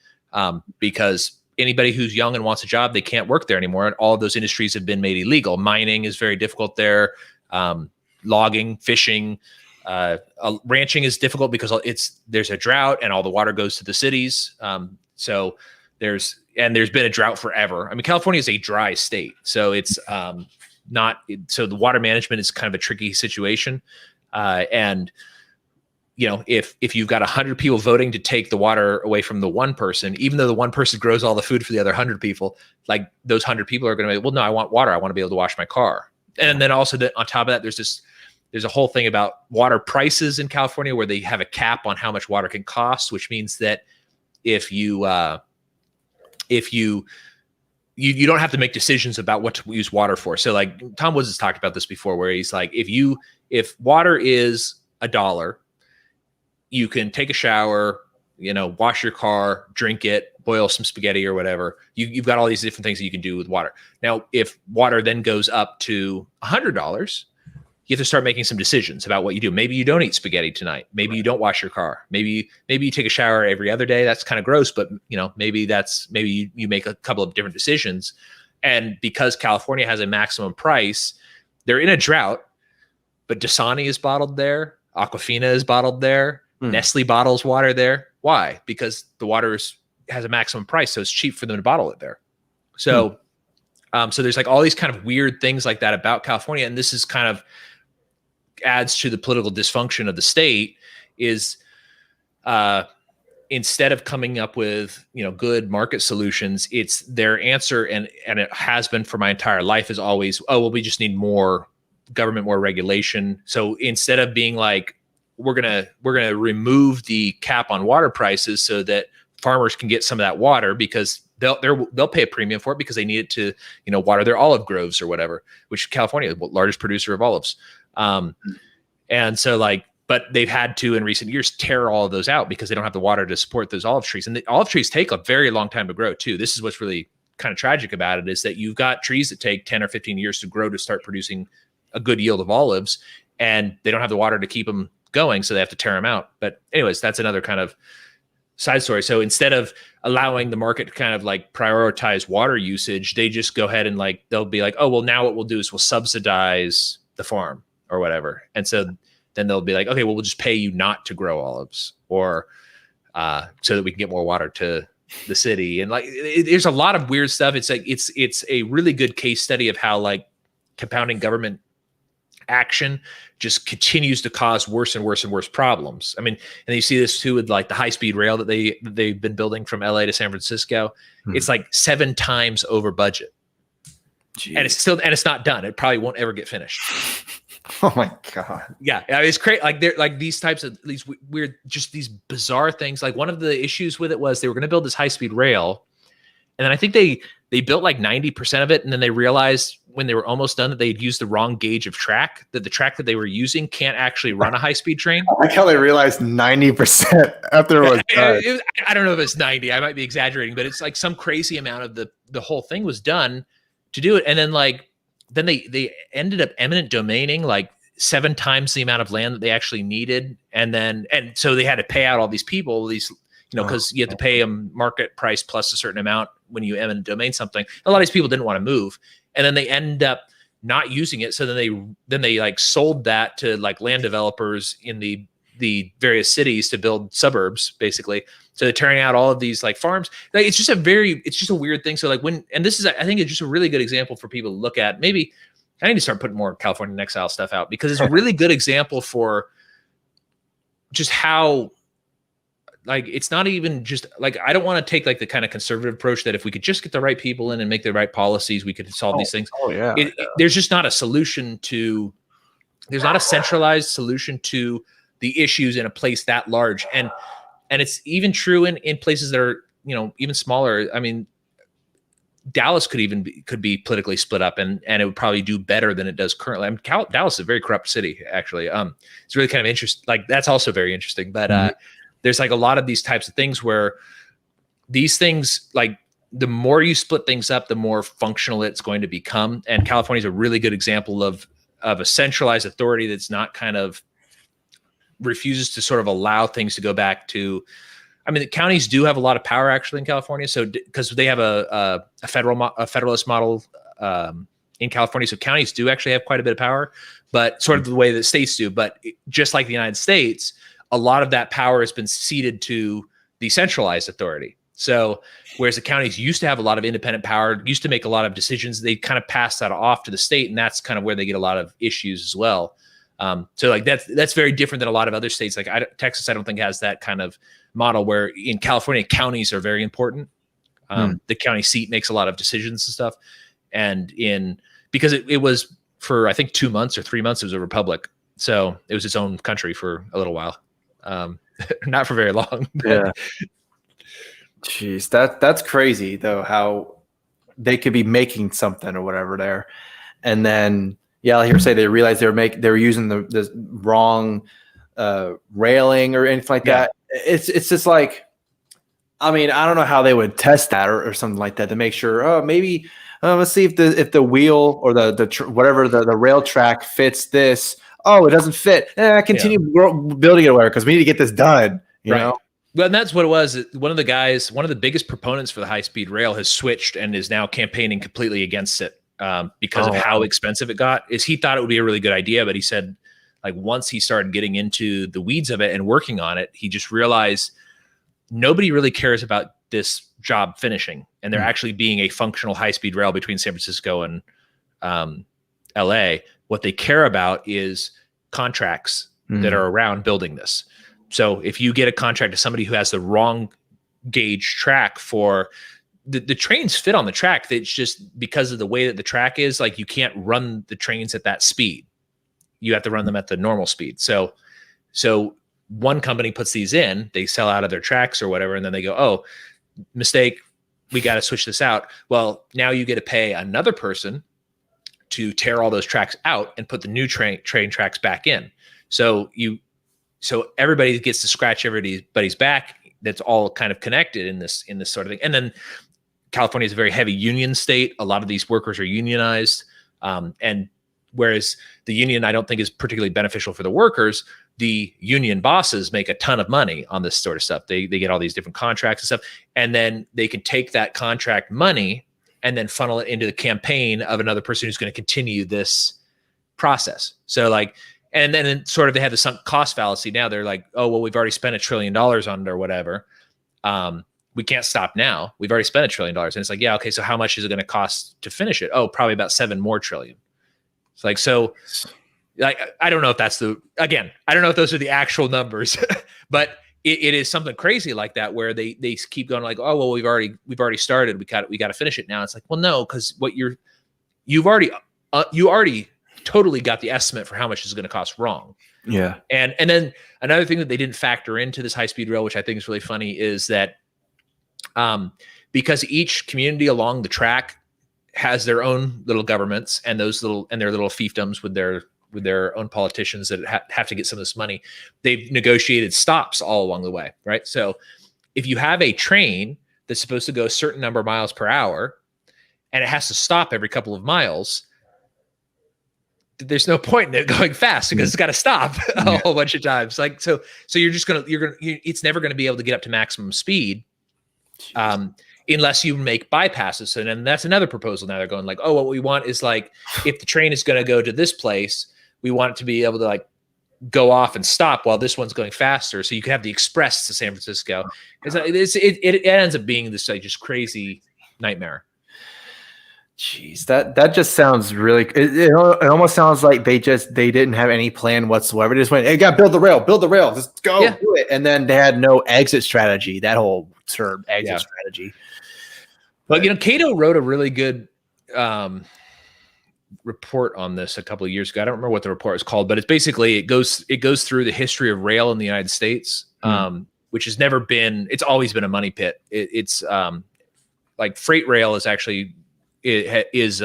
because anybody who's young and wants a job, they can't work there anymore. And all of those industries have been made illegal. Mining is very difficult there. Logging, fishing, ranching is difficult because there's a drought and all the water goes to the cities. So there's been a drought forever. I mean, California is a dry state, so it's so the water management is kind of a tricky situation. And if you've got 100 people voting to take the water away from the one person, even though the one person grows all the food for the other 100 people, like those 100 people are going to be, well, no, I want water. I want to be able to wash my car. And then also on top of that, there's a whole thing about water prices in California where they have a cap on how much water can cost, which means that if you don't have to make decisions about what to use water for. So like Tom Woods has talked about this before, where he's like, if water is $1, you can take a shower, wash your car, drink it, boil some spaghetti or whatever. You've got all these different things that you can do with water. Now, if water then goes up to $100, you have to start making some decisions about what you do. Maybe you don't eat spaghetti tonight. Maybe you don't wash your car. Maybe you take a shower every other day. That's kind of gross, but maybe you make a couple of different decisions. And because California has a maximum price, they're in a drought, but Dasani is bottled there. Aquafina is bottled there. Nestle bottles water there. Why? Because the water has a maximum price, so it's cheap for them to bottle it there. So, so there's like all these kind of weird things like that about California, and this is kind of adds to the political dysfunction of the state. Is instead of coming up with good market solutions, it's their answer, and it has been for my entire life, is always, oh well, we just need more government, more regulation. So instead of being like, we're gonna remove the cap on water prices so that farmers can get some of that water because they'll pay a premium for it because they need it to, water their olive groves or whatever, which California is the largest producer of olives. And so but they've had to in recent years tear all of those out because they don't have the water to support those olive trees. And the olive trees take a very long time to grow too. This is what's really kind of tragic about it, is that you've got trees that take 10 or 15 years to grow to start producing a good yield of olives, and they don't have the water to keep them going. So they have to tear them out. But anyways, that's another kind of side story. So instead of allowing the market to kind of prioritize water usage, they just go ahead and they'll be like, oh, well, now what we'll do is we'll subsidize the farm or whatever. And so then they'll be like, okay, well, we'll just pay you not to grow olives, or so that we can get more water to the city. And there's a lot of weird stuff. It's it's a really good case study of how compounding government action just continues to cause worse and worse and worse problems. I mean, and you see this too with the high-speed rail that they've been building from LA to San Francisco. It's 7 times over budget. Jeez. And it's not done. It probably won't ever get finished. Oh my God. Yeah. It's crazy. They're these types of these weird, just these bizarre things. One of the issues with it was they were going to build this high-speed rail. And then I think they built 90% of it. And then they realized when they were almost done that they'd used the wrong gauge of track, that the track that they were using can't actually run a high-speed train. I like how they realized 90% after it was done. I don't know if it's 90. I might be exaggerating, but it's some crazy amount of the whole thing was done to do it. And then then they ended up eminent domaining 7 times the amount of land that they actually needed. And so they had to pay out all these people, because you have to pay them market price plus a certain amount when you eminent domain something. A lot of these people didn't want to move, and then they end up not using it. So then they sold that to land developers in the various cities to build suburbs, basically. So they're tearing out all of these farms. It's just a weird thing. So and this is, I think it's just a really good example for people to look at. Maybe I need to start putting more California Next Style stuff out, because it's a really good example for just how, it's not even just I don't want to take the kind of conservative approach that if we could just get the right people in and make the right policies, we could solve these things. Oh yeah. There's just not a solution to, there's not a centralized solution to the issues in a place that large. And it's even true in places that are, even smaller. I mean, Dallas could be politically split up, and it would probably do better than it does currently. I mean, Dallas is a very corrupt city, actually. It's really kind of interesting. That's also very interesting. But there's a lot of these types of things where these things, the more you split things up, the more functional it's going to become. And California is a really good example of a centralized authority that's not kind of refuses to sort of allow things to go back to, I mean, the counties do have a lot of power actually in California. So because they have a federalist model in California, so counties do actually have quite a bit of power, but sort of the way that states do. But just like the United States, a lot of that power has been ceded to the centralized authority. So whereas the counties used to have a lot of independent power, used to make a lot of decisions, they kind of passed that off to the state, and that's kind of where they get a lot of issues as well. So that's very different than a lot of other states. Texas, I don't think has that kind of model, where in California, counties are very important. The county seat makes a lot of decisions and stuff. And because it was for, I think 2 months or 3 months, it was a republic. So it was its own country for a little while. Not for very long. Yeah. Jeez, that's crazy though, how they could be making something or whatever there. And then, yeah, I hear say they realized they were using the wrong railing or anything like that. It's just I mean, I don't know how they would test that or something like that to make sure. Maybe let's see if the wheel or whatever the rail track fits this. Oh, it doesn't fit. Continue building it because we need to get this done. You know. Well, and that's what it was. One of the biggest proponents for the high-speed rail has switched and is now campaigning completely against it because of how expensive it got. He thought it would be a really good idea, but he said once he started getting into the weeds of it and working on it, he just realized nobody really cares about this job finishing, and there actually being a functional high-speed rail between San Francisco and LA. What they care about is contracts that are around building this. So if you get a contract to somebody who has the wrong gauge track for the trains fit on the track, it's just because of the way that the track is, you can't run the trains at that speed. You have to run them at the normal speed. So one company puts these in, they sell out of their tracks or whatever, and then they go, oh, mistake, we got to switch this out. Well, now you get to pay another person to tear all those tracks out and put the new train tracks back in. So everybody gets to scratch everybody's back. That's all kind of connected in this sort of thing. And then California is a very heavy union state. A lot of these workers are unionized. And whereas the union, I don't think, is particularly beneficial for the workers, the union bosses make a ton of money on this sort of stuff. They get all these different contracts and stuff, and then they can take that contract money and then funnel it into the campaign of another person who's going to continue this process. So like, and then sort of they have the sunk cost fallacy. Now they're like, oh, well, we've already spent $1 trillion on it or whatever. We can't stop now. We've already spent $1 trillion. And it's like, yeah, okay, so how much is it going to cost to finish it? Oh, probably about $7 more trillion. It's like, so like, I don't know if that's I don't know if those are the actual numbers, but it is something crazy like that where they keep going like, oh, well, we've already started. We got to finish it now. It's like, well, no, because you already totally got the estimate for how much it's going to cost wrong. Yeah. And then another thing that they didn't factor into this high-speed rail, which I think is really funny, is that because each community along the track has their own little governments and their little fiefdoms with their own politicians that have to get some of this money, they've negotiated stops all along the way, right? So if you have a train that's supposed to go a certain number of miles per hour and it has to stop every couple of miles, there's no point in it going fast because it's got to stop a whole bunch of times. Like, so it's never going to be able to get up to maximum speed unless you make bypasses. So then that's another proposal. Now they're going like, oh, what we want is like, if the train is going to go to this place, we want it to be able to like go off and stop while this one's going faster. So you can have the express to San Francisco. It ends up being this like just crazy nightmare. Jeez, that just sounds really. It almost sounds like they didn't have any plan whatsoever. They just went, "Hey, got build the rail, just go do it," and then they had no exit strategy. That whole term, exit strategy. But Cato wrote a really good report on this a couple of years ago. I don't remember what the report is called, but it's basically it goes through the history of rail in the United States, which has never been. It's always been a money pit. It's like freight rail is actually. It is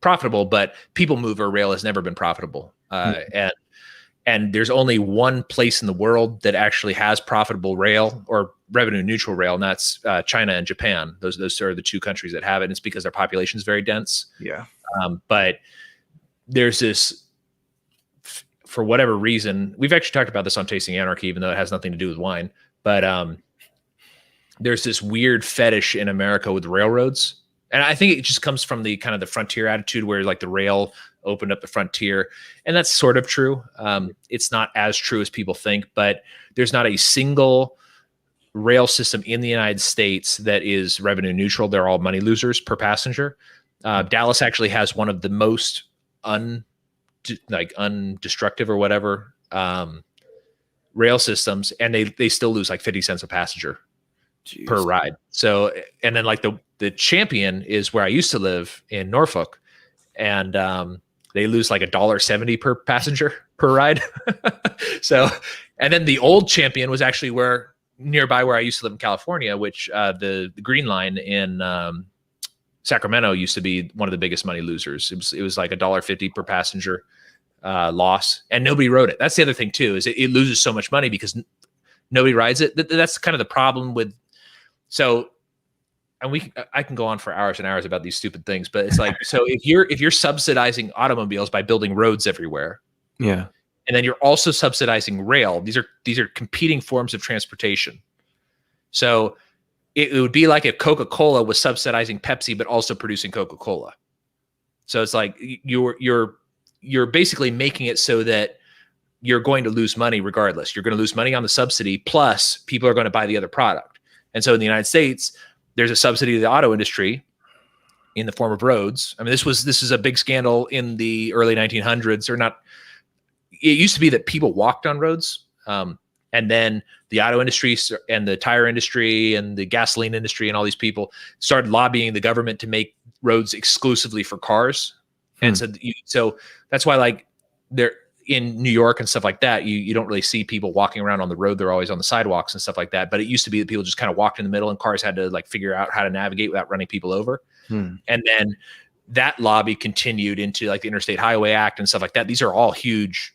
profitable, but people mover rail has never been profitable. And there's only one place in the world that actually has profitable rail or revenue neutral rail, and that's China and Japan. Those are the two countries that have it. And it's because their population is very dense. Yeah. But there's this, for whatever reason, we've actually talked about this on Tasting Anarchy, even though it has nothing to do with wine. But there's this weird fetish in America with railroads. And I think it just comes from the kind of the frontier attitude where like the rail opened up the frontier. And that's sort of true. It's not as true as people think, but there's not a single rail system in the United States that is revenue neutral. They're all money losers per passenger. Dallas actually has one of the most undestructive or whatever rail systems. And they still lose like 50 cents a passenger per ride. So, and then like the champion is where I used to live in Norfolk, and they lose like $1.70 per passenger per ride. So, and then the old champion was actually nearby where I used to live in California, which the Green Line in Sacramento used to be one of the biggest money losers. It was like $1.50 per passenger loss, and nobody rode it. That's the other thing too, is it loses so much money because nobody rides it. That's kind of the problem with. So, and I can go on for hours and hours about these stupid things, but it's like, so if you're subsidizing automobiles by building roads everywhere, and then you're also subsidizing rail, these are competing forms of transportation. So it would be like if Coca-Cola was subsidizing Pepsi, but also producing Coca-Cola. So it's like you're basically making it so that you're going to lose money regardless. You're going to lose money on the subsidy, plus people are going to buy the other product. And so in the United States, there's a subsidy to the auto industry in the form of roads. I mean, this is a big scandal in the early 1900s, or not. It used to be that people walked on roads. And then the auto industry and the tire industry and the gasoline industry and all these people started lobbying the government to make roads exclusively for cars. And so that's why like in New York and stuff like that, you don't really see people walking around on the road. They're always on the sidewalks and stuff like that. But it used to be that people just kind of walked in the middle and cars had to like figure out how to navigate without running people over. And then that lobby continued into like the Interstate Highway Act and stuff like that. These are all huge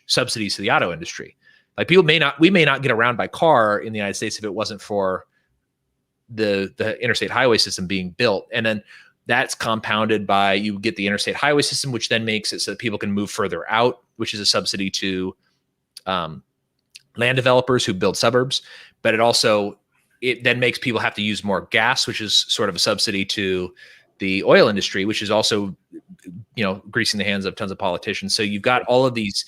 subsidies to the auto industry. Like we may not get around by car in the United States if it wasn't for the interstate highway system being built. And then that's compounded by you get the interstate highway system, which then makes it so that people can move further out, which is a subsidy to land developers who build suburbs. But it then makes people have to use more gas, which is sort of a subsidy to the oil industry, which is also, greasing the hands of tons of politicians. So you've got all of these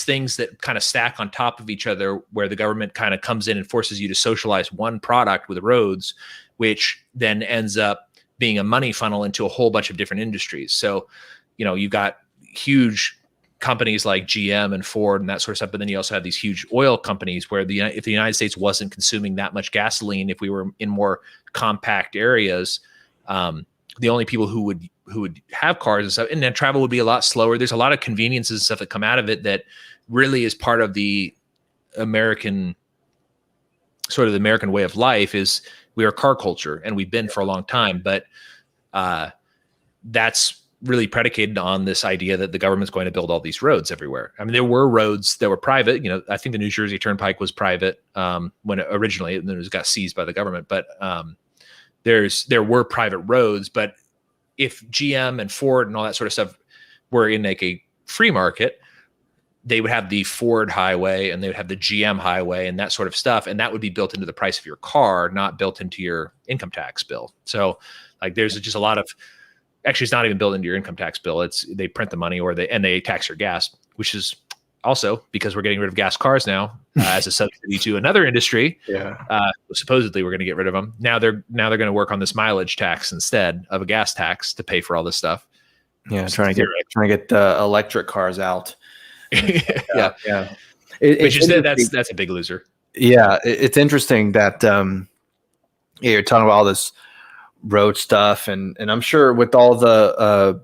things that kind of stack on top of each other, where the government kind of comes in and forces you to socialize one product with roads, which then ends up being a money funnel into a whole bunch of different industries. So, you've got huge companies like GM and Ford and that sort of stuff, but then you also have these huge oil companies where if the United States wasn't consuming that much gasoline, if we were in more compact areas, the only people who would have cars and stuff, and then travel would be a lot slower. There's a lot of conveniences and stuff that come out of it that really is part of the American way of life. Is we are car culture, and we've been for a long time, but that's really predicated on this idea that the government's going to build all these roads everywhere. I mean, there were roads that were private. I think the New Jersey Turnpike was private when it originally, and then it got seized by the government. But there were private roads. But if GM and Ford and all that sort of stuff were in like a free market, they would have the Ford highway and they would have the GM highway and that sort of stuff. And that would be built into the price of your car, not built into your income tax bill. So like, there's just a lot of, actually it's not even built into your income tax bill. They print the money and they tax your gas, which is also because we're getting rid of gas cars now as a subsidy to another industry. Supposedly we're going to get rid of them. Now they're going to work on this mileage tax instead of a gas tax to pay for all this stuff. Yeah. Trying to get the electric cars out. Yeah. That's a big loser. Yeah, it's interesting that you're talking about all this road stuff, and I'm sure with all the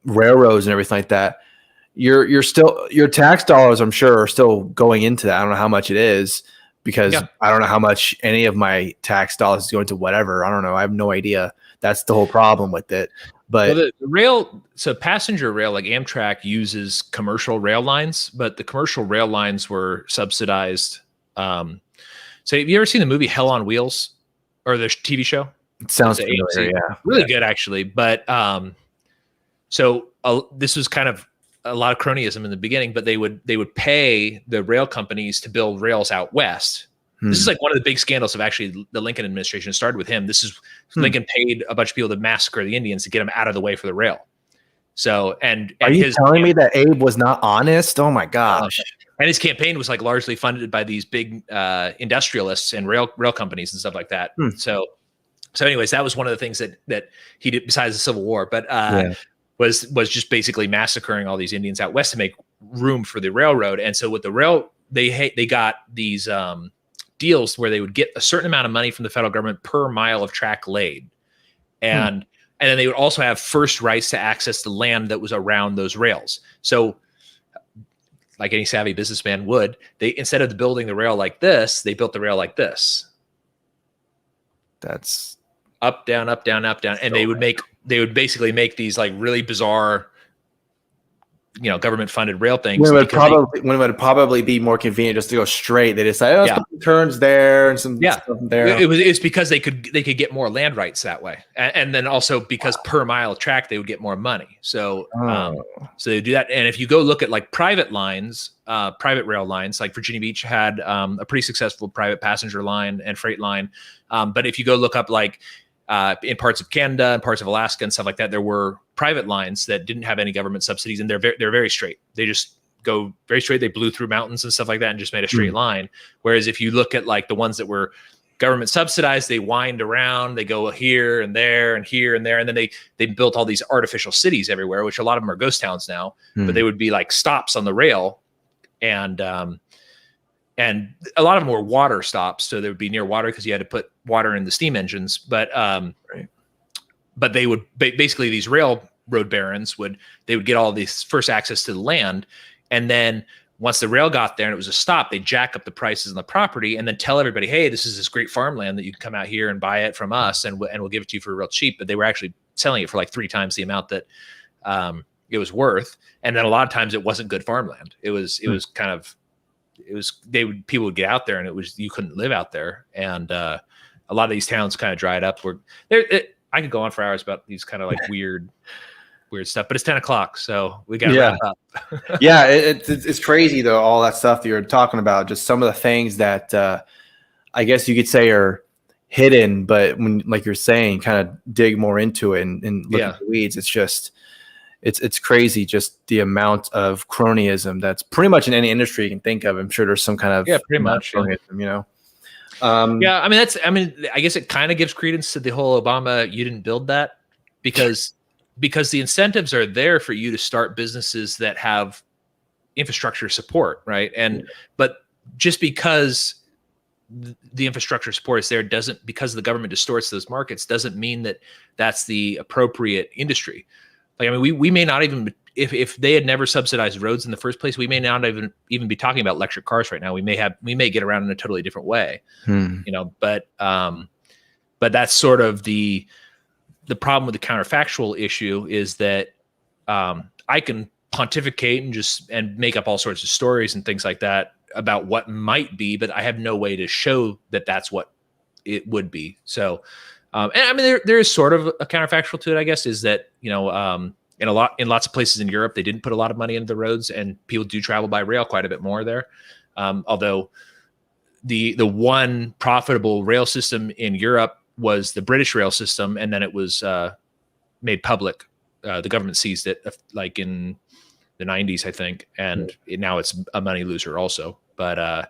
railroads and everything like that, your tax dollars, I'm sure, are still going into that. I don't know how much it is, because I don't know how much any of my tax dollars is going to whatever. I don't know. I have no idea. That's the whole problem with it. But the rail, so passenger rail, like Amtrak uses commercial rail lines, but the commercial rail lines were subsidized. So have you ever seen the movie Hell on Wheels, or the TV show? It sounds familiar, yeah. Really good, actually. But this was kind of a lot of cronyism in the beginning, but they would pay the rail companies to build rails out west. This is like one of the big scandals of actually the Lincoln administration. It started with him. This is Lincoln paid a bunch of people to massacre the Indians to get them out of the way for the rail. So, and are you telling me that Abe was not honest? Oh my gosh. And his campaign was like largely funded by these big industrialists and rail companies and stuff like that. So anyways, that was one of the things that he did besides the Civil War, but was just basically massacring all these Indians out west to make room for the railroad. And so with the rail, they got these deals where they would get a certain amount of money from the federal government per mile of track laid. And then they would also have first rights to access the land that was around those rails. So like any savvy businessman would, they, instead of building the rail like this, they built the rail like this. That's up, down, up, down, up, down. And they would basically make these like really bizarre, government funded rail things. When it would probably be more convenient just to go straight. They decide, some turns there and some stuff there. It's because they could get more land rights that way. And then also because per mile track, they would get more money. So, so they do that. And if you go look at like private lines, private rail lines, like Virginia Beach had a pretty successful private passenger line and freight line. But if you go look up like in parts of Canada and parts of Alaska and stuff like that, there were private lines that didn't have any government subsidies, and they're very straight. They just go very straight. They blew through mountains and stuff like that and just made a straight line. Whereas if you look at like the ones that were government subsidized, they wind around, they go here and there and here and there. And then they built all these artificial cities everywhere, which a lot of them are ghost towns now, but they would be like stops on the rail. And a lot of them were water stops. So they would be near water because you had to put water in the steam engines. But they would basically, these rail road barons would get all this first access to the land, and then once the rail got there and it was a stop, they jack up the prices on the property and then tell everybody, hey, this is this great farmland that you can come out here and buy it from us, and we'll give it to you for real cheap. But they were actually selling it for like 3 times the amount that it was worth. And then a lot of times it wasn't good farmland. People would get out there and you couldn't live out there. And a lot of these towns kind of dried up. I could go on for hours about these kind of like weird stuff, but it's 10 o'clock, so we got to wrap up. Yeah, it's crazy though, all that stuff that you're talking about, just some of the things that I guess you could say are hidden, but when, like you're saying, kind of dig more into it and look at the weeds, it's just, it's crazy, just the amount of cronyism that's pretty much in any industry you can think of. I'm sure there's some kind of pretty much cronyism, you know? I guess it kind of gives credence to the whole Obama, you didn't build that, because the incentives are there for you to start businesses that have infrastructure support, right? But just because the infrastructure support is there because the government distorts those markets doesn't mean that that's the appropriate industry. Like, I mean, we may not even, if they had never subsidized roads in the first place, we may not even be talking about electric cars right now. We may get around in a totally different way, you know, but that's sort of the problem with the counterfactual issue is that I can pontificate and make up all sorts of stories and things like that about what might be, but I have no way to show that that's what it would be. So, and I mean, there is sort of a counterfactual to it, I guess, is that, you know, in lots of places in Europe, they didn't put a lot of money into the roads, and people do travel by rail quite a bit more there. Although the one profitable rail system in Europe was the British rail system, and then it was made public. The government seized it like in the 90s, I think, and now it's a money loser also. But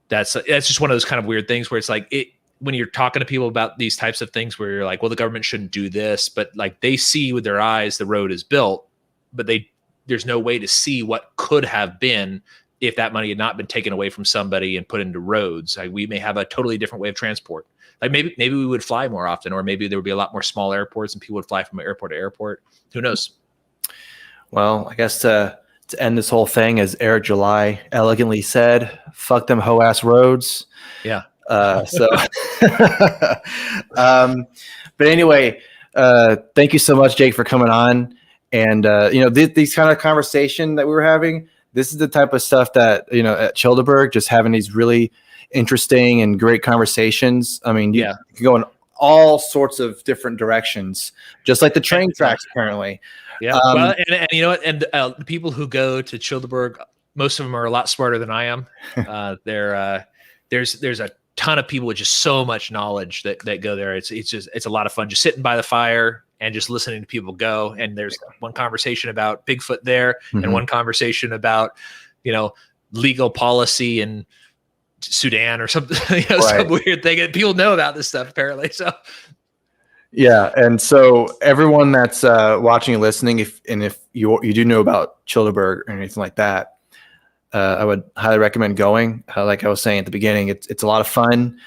that's just one of those kind of weird things where it's like when you're talking to people about these types of things, where you're like, well, the government shouldn't do this, but like they see with their eyes the road is built, but there's no way to see what could have been if that money had not been taken away from somebody and put into roads. Like, we may have a totally different way of transport. Like maybe we would fly more often, or maybe there would be a lot more small airports and people would fly from airport to airport. Who knows? Well, I guess to end this whole thing, as Eric July elegantly said, fuck them hoe-ass roads. Yeah. But anyway, thank you so much, Jake, for coming on. And, you know, these kind of conversation that we were having, this is the type of stuff that, you know, at Chillderburg, just having these really interesting and great conversations. I mean, you can go in all sorts of different directions, just like the train tracks apparently. Yeah. Well, and you know what? And the people who go to Chillderburg, most of them are a lot smarter than I am. There's a ton of people with just so much knowledge that go there. It's a lot of fun just sitting by the fire and just listening to people go. And there's one conversation about Bigfoot there, and one conversation about, you know, legal policy in Sudan or something, you know, some weird thing. And people know about this stuff apparently. So yeah. And so everyone that's watching and listening, if you do know about Chillderburg or anything like that, I would highly recommend going. Like I was saying at the beginning, it's a lot of fun.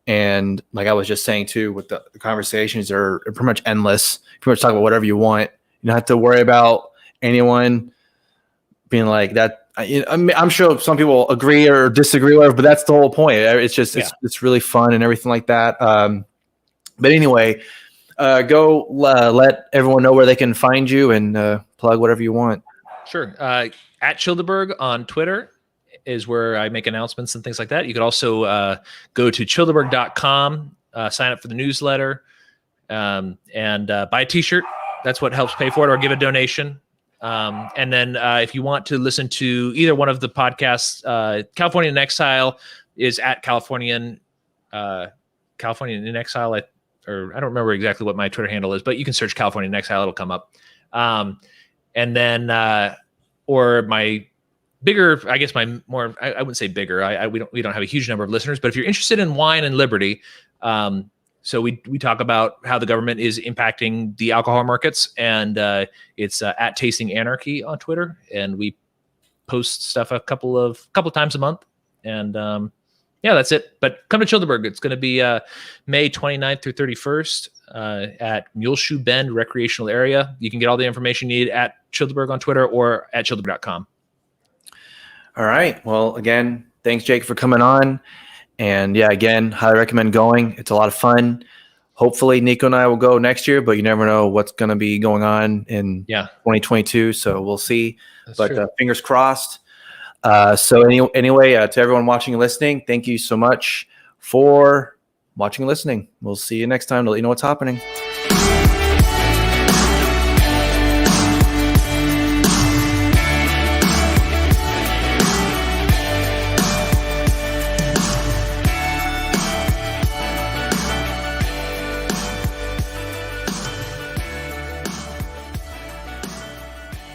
And like I was just saying too, with the conversations are pretty much endless. You pretty much talk about whatever you want. You don't have to worry about anyone being like that. I'm sure some people agree or disagree, but that's the whole point. It's just, it's really fun and everything like that. But anyway, go let everyone know where they can find you and plug whatever you want. Sure. At Chillderburg on Twitter is where I make announcements and things like that. You could also go to chillderburg.com, sign up for the newsletter, and buy a t-shirt. That's what helps pay for it, or give a donation. And then if you want to listen to either one of the podcasts, Californian in Exile is at Californian in Exile. Or I don't remember exactly what my Twitter handle is, but you can search California in Exile. It'll come up. And then, or my bigger, I guess my more, I wouldn't say bigger. We don't have a huge number of listeners, but if you're interested in wine and liberty, so we talk about how the government is impacting the alcohol markets, and it's at Tasting Anarchy on Twitter, and we post stuff a couple times a month, and yeah, that's it. But come to Chillderburg. It's going to be May 29th through 31st at Muleshoe Bend Recreational Area. You can get all the information you need at Chillderburg on Twitter or at chillderburg.com. All right. Well, again, thanks, Jake, for coming on. And yeah, again, highly recommend going. It's a lot of fun. Hopefully, Nico and I will go next year, but you never know what's going to be going on in 2022. So we'll see. That's but fingers crossed. Anyway, to everyone watching and listening, thank you so much for watching and listening. We'll see you next time to let you know what's happening.